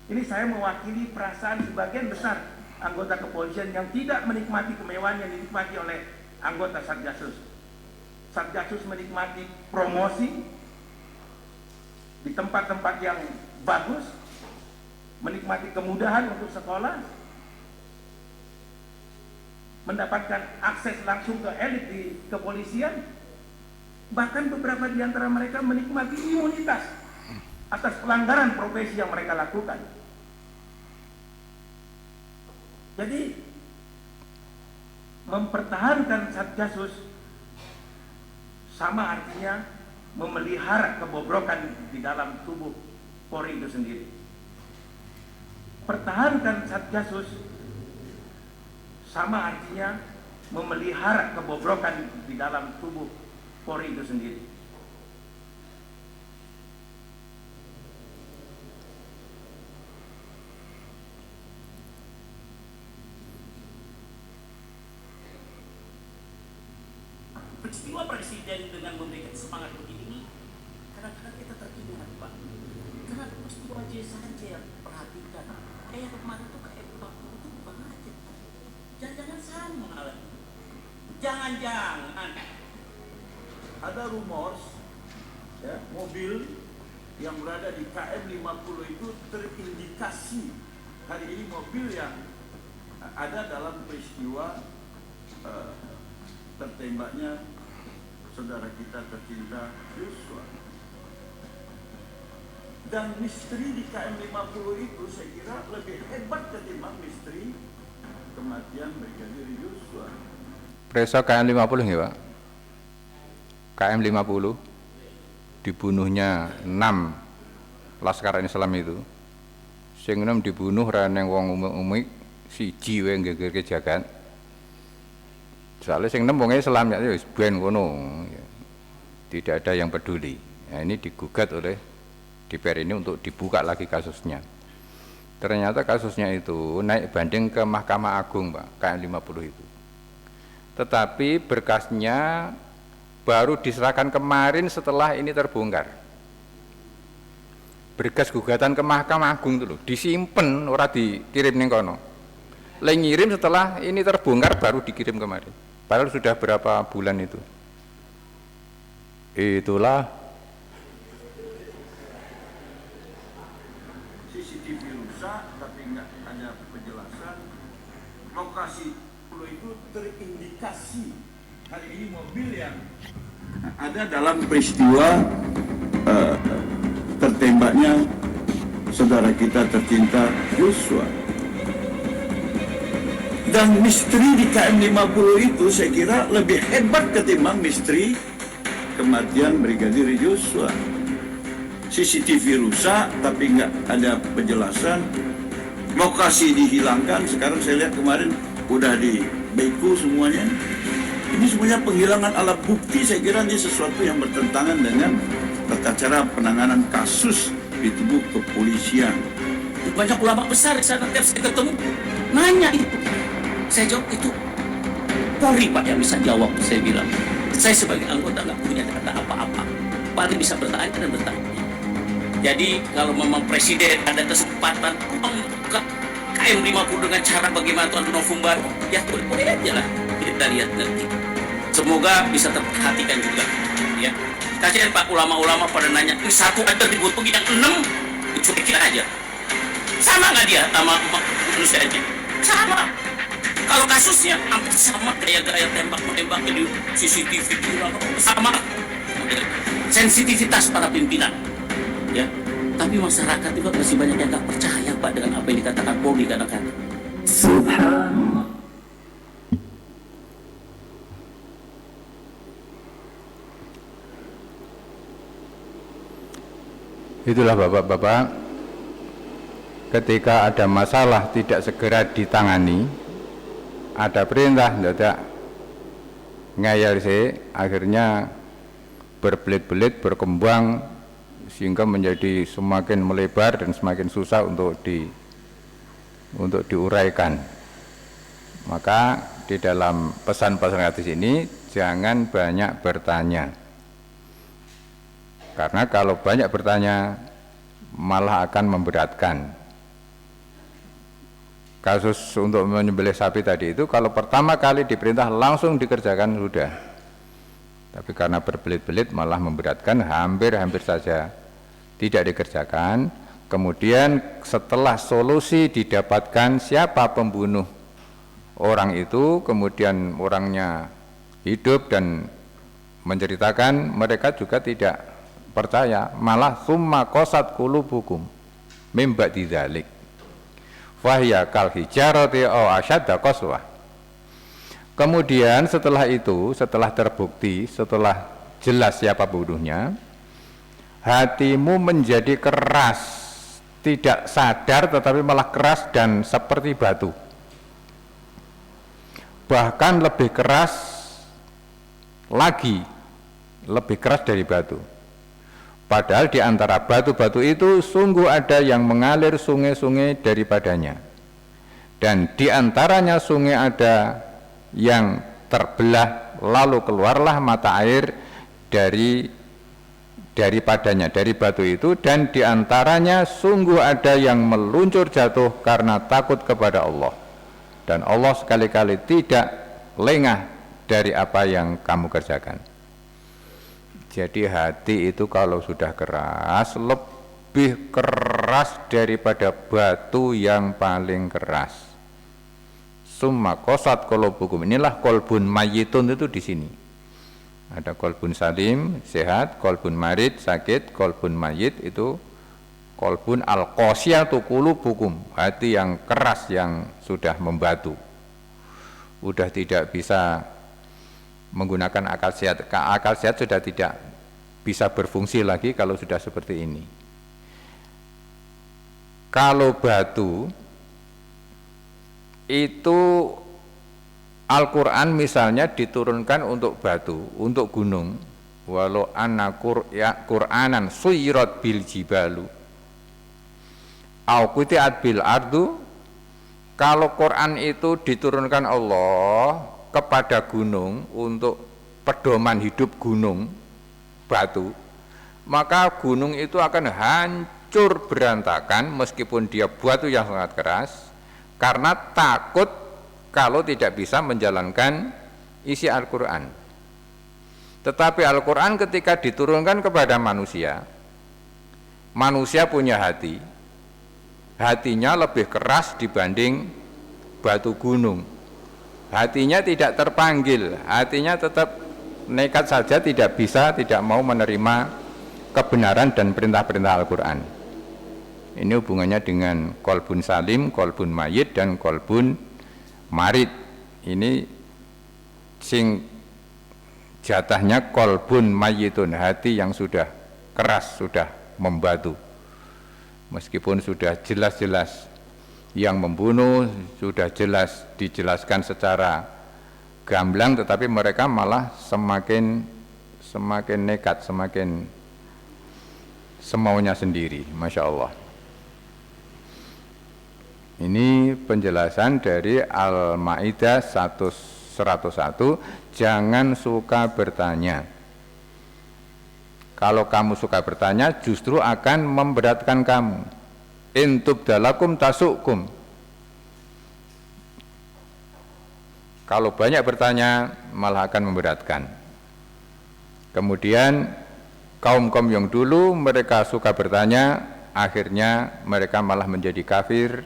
Ini saya mewakili perasaan sebagian besar anggota kepolisian yang tidak menikmati kemewahan yang dinikmati oleh anggota Satgasus. Satgasus menikmati promosi di tempat-tempat yang bagus, menikmati kemudahan untuk sekolah, mendapatkan akses langsung ke elit di kepolisian, bahkan beberapa di antara mereka menikmati imunitas atas pelanggaran profesi yang mereka lakukan. Jadi mempertahankan Satgasus sama artinya memelihara kebobrokan di dalam tubuh Polri itu sendiri. Pertahankan Satgasus sama artinya memelihara kebobrokan di dalam tubuh Polri itu sendiri. Peristiwa presiden dengan memberikan semangat begini, kadang-kadang kita terkejut, Pak. Karena peristiwa aja saja yang perhatikan. Yang kemarin tuh kayak waktu itu bukan aja. Jangan-jangan sama mengalami. Jangan-jangan ada rumor ya, mobil yang berada di KM 50 itu terindikasi hari ini mobil yang ada dalam peristiwa tertembaknya saudara kita tercinta Yosua. Dan misteri di KM 50 itu saya kira lebih hebat ketimbang misteri kematian Brigadir Yosua. Preso KM 50 nggih, Pak? KM 50 dibunuhnya 6 Laskar Islam itu. Sing 6 dibunuh reneng wong umik siji wae nggeger jagat. Soalnya sing 6 wong Islam ya wis ben ngono. Tidak ada yang peduli. Nah, ini digugat oleh DPR ini untuk dibuka lagi kasusnya. Ternyata kasusnya itu naik banding ke Mahkamah Agung, Pak, KM 50 itu. Tetapi berkasnya baru diserahkan kemarin setelah ini terbongkar. Berkas gugatan ke Mahkamah Agung itu loh, disimpen, ora dikirim ning kono. Lah ngirim setelah ini terbongkar baru dikirim kemarin. Padahal sudah berapa bulan itu. Itulah CCTV rusak tapi nggak ada penjelasan. Lokasi pulau itu terindikasi hari ini mobil yang ada dalam peristiwa tertembaknya saudara kita tercinta Joshua. Dan misteri di KM 50 itu saya kira lebih hebat ketimbang misteri kematian Brigadir Joshua. CCTV rusak tapi nggak ada penjelasan, lokasi dihilangkan. Sekarang saya lihat kemarin udah di beko semuanya. Ini semuanya penghilangan alat bukti. Saya kira ini sesuatu yang bertentangan dengan tata cara penanganan kasus di tubuh kepolisian. Banyak ulama besar di sana, tiap saya ketemu nanya itu. Saya jawab itu Polri, Pak, yang bisa jawab. Saya bilang, saya sebagai anggota nggak punya kata apa-apa, paling bisa bertanya dan bertanya. Jadi kalau memang presiden ada kesempatan membuka KM 50 dengan cara bagaimana Tuan November, ya boleh aja lah, kita lihat nanti. Semoga bisa terperhatikan juga, ya. Kasihan Pak, ulama-ulama pada nanya, ini satu aja ribut begini, yang 6 dicuekin aja. Sama nggak dia sama manusia aja? Sama. Kalau kasusnya hampir sama, gaya-gaya tembak-menembak di CCTV sama. Sensitivitas para pimpinan, ya. Tapi masyarakat juga masih banyak yang nggak percaya, Pak, dengan apa yang dikatakan Polri kadang-kadang. Subhanallah. itulah Bapak-bapak, ketika ada masalah tidak segera ditangani, ada perintah dadak ngayal sih, akhirnya berbelit-belit berkembang sehingga menjadi semakin melebar dan semakin susah untuk diuraikan. Maka di dalam pesan-pesan hadis ini jangan banyak bertanya, karena kalau banyak bertanya malah akan memberatkan. Kasus untuk menyembelih sapi tadi itu kalau pertama kali diperintah langsung dikerjakan sudah, tapi karena berbelit-belit malah memberatkan, hampir saja tidak dikerjakan. Kemudian setelah solusi didapatkan siapa pembunuh orang itu, kemudian orangnya hidup dan menceritakan, mereka juga tidak percaya, malah summa qasat qulubukum mim ba'di dzalik fahiya kal hijarati aw asyadda qaswah. Kemudian setelah itu, setelah terbukti, setelah jelas siapa pembunuhnya, hatimu menjadi keras, tidak sadar tetapi malah keras dan seperti batu, bahkan lebih keras lagi, lebih keras dari batu. Padahal di antara batu-batu itu sungguh ada yang mengalir sungai-sungai daripadanya, dan di antaranya sungai ada yang terbelah lalu keluarlah mata air daripadanya, dari batu itu, dan di antaranya sungguh ada yang meluncur jatuh karena takut kepada Allah, dan Allah sekali-kali tidak lengah dari apa yang kamu kerjakan. Jadi hati itu kalau sudah keras, lebih keras daripada batu yang paling keras. Summa qasat qulubukum, inilah qalbun mayyitun itu di sini. Ada qalbun salim, sehat, qalbun marid, sakit, qalbun mayyit itu qalbun al-qasiyatu qulubukum, hati yang keras yang sudah membatu. Udah tidak bisa menggunakan akal sehat. Akal sehat sudah tidak bisa berfungsi lagi kalau sudah seperti ini. Kalau batu itu Al-Quran misalnya diturunkan untuk batu, untuk gunung, walau anna Qur'anan suyirat bil jibalu, au qutiat bil ardu, kalau Quran itu diturunkan Allah kepada gunung untuk pedoman hidup gunung batu, maka gunung itu akan hancur berantakan meskipun dia batu yang sangat keras, karena takut kalau tidak bisa menjalankan isi Al-Quran. Tetapi Al-Quran ketika diturunkan kepada manusia, manusia punya hati, hatinya lebih keras dibanding batu gunung. Hatinya tidak terpanggil, hatinya tetap nekat saja, tidak bisa, tidak mau menerima kebenaran dan perintah-perintah Al-Quran. Ini hubungannya dengan kolbun salim, kolbun mayit, dan kolbun marid. Ini sing jatahnya kolbun mayitun, hati yang sudah keras, sudah membatu. Meskipun sudah jelas-jelas yang membunuh, sudah jelas dijelaskan secara gamblang, tetapi mereka malah semakin nekat, semakin semaunya sendiri. Masya Allah. Ini penjelasan dari Al-Ma'idah 101, jangan suka bertanya. Kalau kamu suka bertanya, justru akan memberatkan kamu. In tubdalakum tasukum. Kalau banyak bertanya, malah akan memberatkan. Kemudian kaum-kaum yang dulu mereka suka bertanya, akhirnya mereka malah menjadi kafir,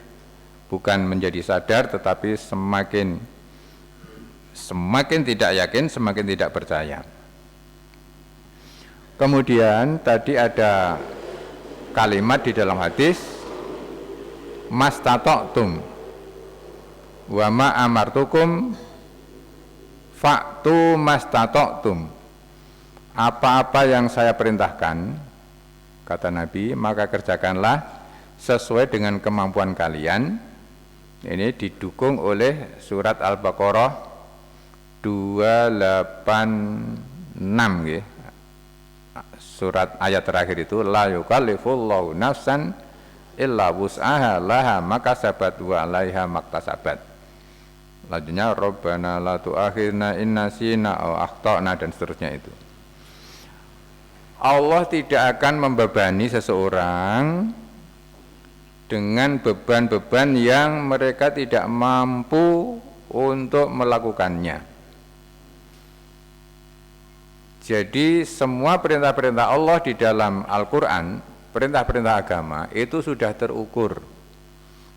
bukan menjadi sadar, tetapi semakin tidak yakin, semakin tidak percaya. Kemudian tadi ada kalimat di dalam hadis, mastata'tum wa ma amartukum fa'tu mastata'tum. Apa-apa yang saya perintahkan, kata Nabi, maka kerjakanlah sesuai dengan kemampuan kalian. Ini didukung oleh surat Al-Baqarah 286 ya. Surat ayat terakhir itu, la yukallifullahu nafsan illa wus'aha laha makasabat wa 'alaiha maktasabat. Lanjutnya, Rabbana la tu'akhirna in nasina aw akhtana, dan seterusnya itu. Allah tidak akan membebani seseorang dengan beban-beban yang mereka tidak mampu untuk melakukannya. Jadi semua perintah-perintah Allah di dalam Al-Quran, perintah-perintah agama itu sudah terukur.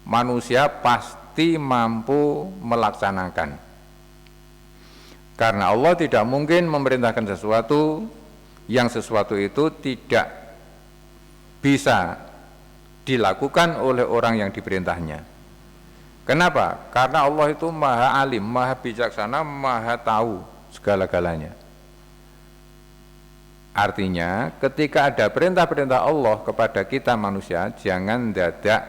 Manusia pasti mampu melaksanakan. Karena Allah tidak mungkin memerintahkan sesuatu yang sesuatu itu tidak bisa dilakukan oleh orang yang diperintahnya. Kenapa? Karena Allah itu maha alim, maha bijaksana, maha tahu segala-galanya. Artinya ketika ada perintah-perintah Allah kepada kita manusia, jangan dadak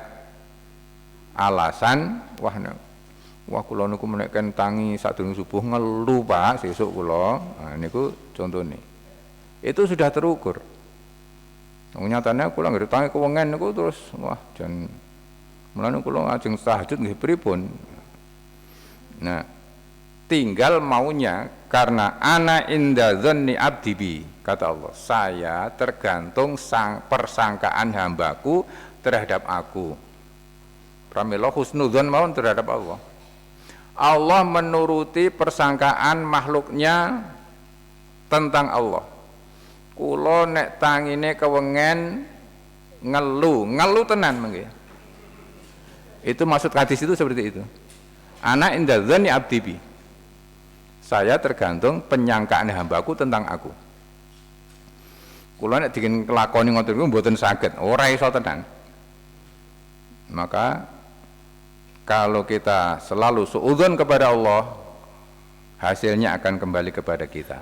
alasan, wah kula niku menaikkan tangi sadurunge subuh ngelu Pak, sesuk kula. Nah niku contohnya. Itu sudah terukur. Nyatanya kula nggih tangi kewengen niku terus wah jan mulane kula ajeng tahajud nggih pripun. Nah, tinggal maunya, karena ana inda dzanni abdi bi, kata Allah, saya tergantung persangkaan hambaku terhadap aku. Pramila husnudzon mawon terhadap Allah. Allah menuruti persangkaan makhluknya tentang Allah. Kula nek tangine kewengen ngelu tenan mengke. Itu maksud hadis itu seperti itu. Ana inda dzanni abdi bi. Saya tergantung penyangkaan hambaku tentang aku. Kula nek dikin kelakoni ngoten niku mboten saged, ora iso tenan. Maka kalau kita selalu suudzon kepada Allah, hasilnya akan kembali kepada kita.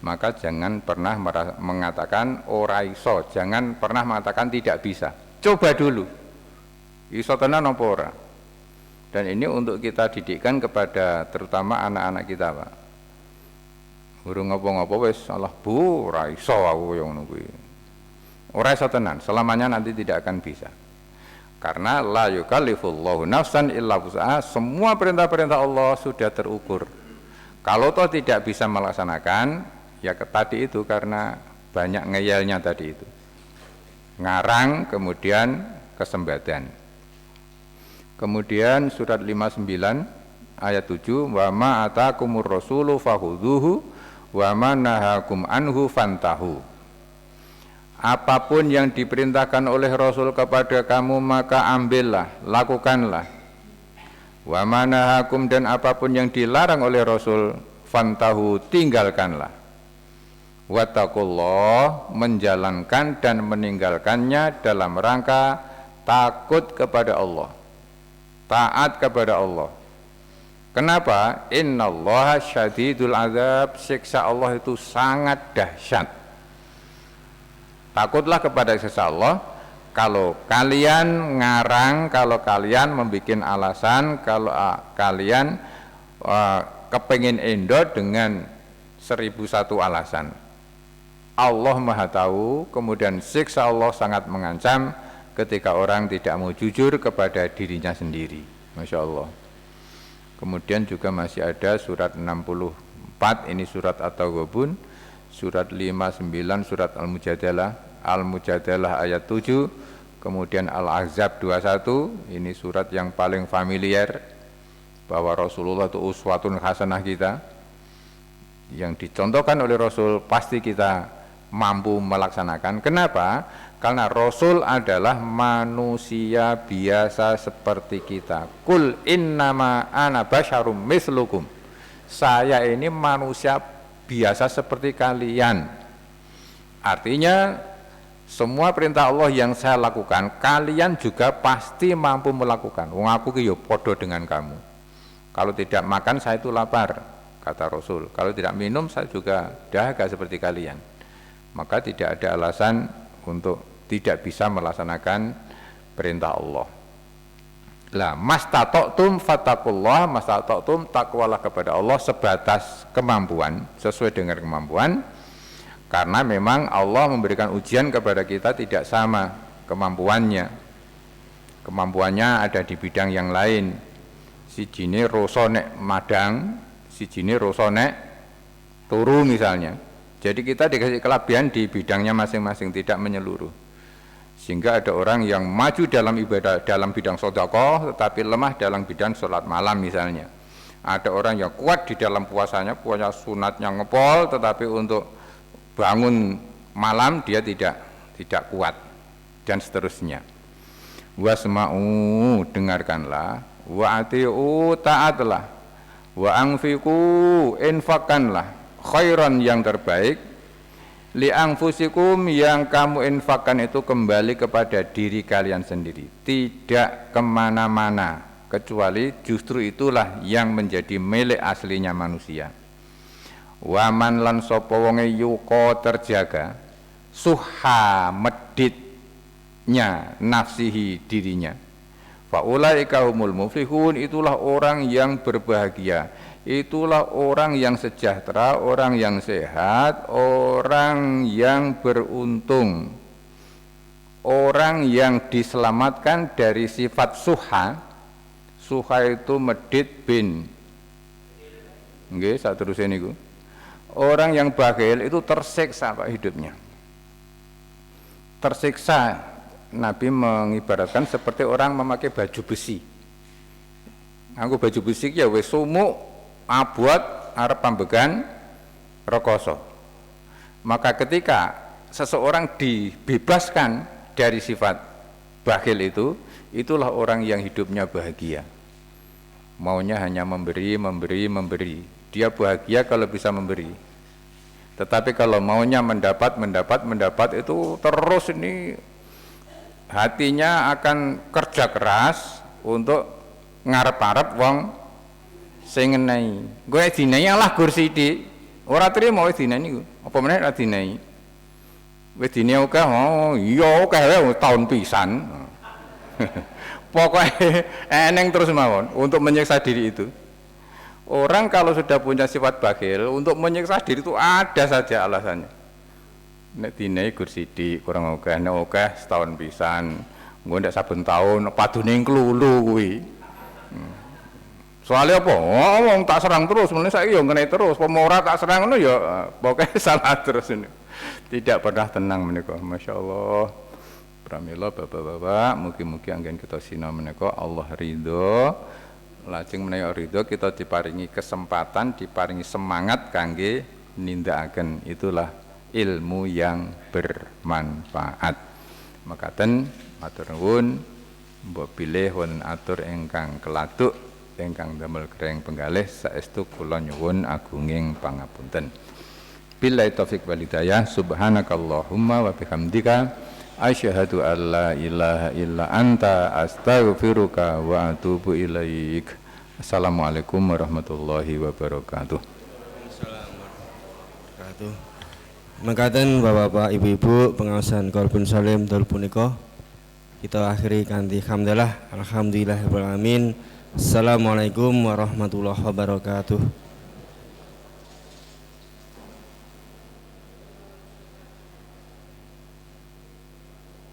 Maka jangan pernah mengatakan ora iso, jangan pernah mengatakan tidak bisa. Coba dulu. Iso tenan apa ora? Dan ini untuk kita didikkan kepada terutama anak-anak kita, Pak. Urung ngapa-ngapa wis salah bu, ora iso aku yang ngono kuwi. Ora iso tenan, selamanya nanti tidak akan bisa. Karena la yukallifullahu nafsan illa wus'aha, semua perintah-perintah Allah sudah terukur. Kalau toh tidak bisa melaksanakan, ya tadi itu karena banyak ngeyelnya tadi itu. Ngarang kemudian kesembadan. Kemudian surat 59 ayat 7, wa ma atakumur rasulu fakhudhuhu wa ma nahakum anhu fantahu. Apapun yang diperintahkan oleh Rasul kepada kamu maka ambillah, lakukanlah. Wa ma nahakum, dan apapun yang dilarang oleh Rasul, fantahu, tinggalkanlah. Wattaqullah, menjalankan dan meninggalkannya dalam rangka takut kepada Allah, taat kepada Allah. Kenapa? Innallaha syadidul azab, siksa Allah itu sangat dahsyat. Takutlah kepada siksa Allah. Kalau kalian ngarang, kalau kalian membuat alasan, kalau kalian kepengin endo dengan 1001 alasan. Allah Maha Tahu, kemudian siksa Allah sangat mengancam ketika orang tidak mau jujur kepada dirinya sendiri. Masya Allah. Kemudian juga masih ada surat 64, ini surat At-Taghabun, surat 59 surat Al-Mujadalah ayat 7, kemudian Al-Ahzab 21, ini surat yang paling familiar bahwa Rasulullah itu uswatun hasanah kita, yang dicontohkan oleh Rasul pasti kita mampu melaksanakan. Kenapa? Karena Rasul adalah manusia biasa seperti kita. Kul innama ana basyarum mislukum, saya ini manusia biasa seperti kalian. Artinya semua perintah Allah yang saya lakukan, kalian juga pasti mampu melakukan. Wong aku ki yo padha dengan kamu. Kalau tidak makan saya itu lapar, kata Rasul. Kalau tidak minum saya juga dahaga seperti kalian. Maka tidak ada alasan untuk tidak bisa melaksanakan perintah Allah. Lah, mastata'tum fattaqullah, mastata'tum takwalah kepada Allah sebatas kemampuan, sesuai dengan kemampuan. Karena memang Allah memberikan ujian kepada kita tidak sama kemampuannya. Kemampuannya ada di bidang yang lain. Sijine rasa nek madang, sijine rasa nek turu misalnya. Jadi kita dikasih kelebihan di bidangnya masing-masing, tidak menyeluruh. Sehingga ada orang yang maju dalam ibadah, dalam bidang sedekah, tetapi lemah dalam bidang sholat malam misalnya. Ada orang yang kuat di dalam puasanya, puasa sunatnya ngepol, tetapi untuk bangun malam dia tidak kuat, dan seterusnya. Wasma'u, dengarkanlah, wa ati'u, taatlah, wa anfiqu, infakkanlah, khairan yang terbaik, li anfusikum, yang kamu infakkan itu kembali kepada diri kalian sendiri, tidak kemana-mana, kecuali justru itulah yang menjadi milik aslinya manusia. Waman lan sapa wonge yuqa terjaga suha meditnya nafsihi dirinya, faulaika humul muflihun, itulah orang yang berbahagia, itulah orang yang sejahtera, orang yang sehat, orang yang beruntung, orang yang diselamatkan dari sifat suha. Suha itu medit bin, nggih, saterusé niku. Orang yang bakhil itu tersiksa Pak hidupnya. Tersiksa, Nabi mengibaratkan seperti orang memakai baju besi. Nganggo baju besi ya wis sumuk, abot, arep pambegan, rekoso. Maka ketika seseorang dibebaskan dari sifat bakhil itu, itulah orang yang hidupnya bahagia. Maunya hanya memberi, memberi, memberi. Dia bahagia kalau bisa memberi. Tetapi kalau maunya mendapat itu terus ini hatinya akan kerja keras untuk ngarep-arep wong sing ngenai. Gue dinai lah gur sithik. Ora trimo wis dinai niku. Apa meneh ra dinai. Wis dinai akeh, oh iya akeh wae tahun pisan. Pokoknya eneng terus mawon untuk menyiksa diri itu. Orang kalau sudah punya sifat bakhil, untuk menyiksa diri itu ada saja alasannya. Nek dinai gur sithik kurang akeh, nek akeh setahun pisan. Engko ndak saben taun padune klulu kuwi. Soalnya apa? Wong tak serang terus, mulai saiki yo ngene terus, pemora tak serang ngono ya pokoke salah terus ini. Tidak pernah tenang menika. Masyaallah. Pramila bapak-bapak, mugi-mugi anggen kita sinau menika Allah ridho. Lajeng menawi ridho kita diparingi kesempatan, diparingi semangat kangge nindakaken, itulah ilmu yang bermanfaat. Makaten matur nuwun, mbok pilih wonten atur ingkang keladuk, ingkang damel kereng penggalih, saestu kula nyuwun agunging pangapunten. Billahi taufik wal hidayah. Subhanakallahumma wa bihamdika asyhadu an la ilaha illa anta astaghfiruka wa atubu ilaik. Assalamualaikum warahmatullahi wabarakatuh. Mekaten bapak-bapak, ibu-ibu, pengawasan Qalbun Salim dal punika kita akhiri kanthi hamdalah alhamdulillahirabbil alamin. Assalamualaikum warahmatullahi wabarakatuh.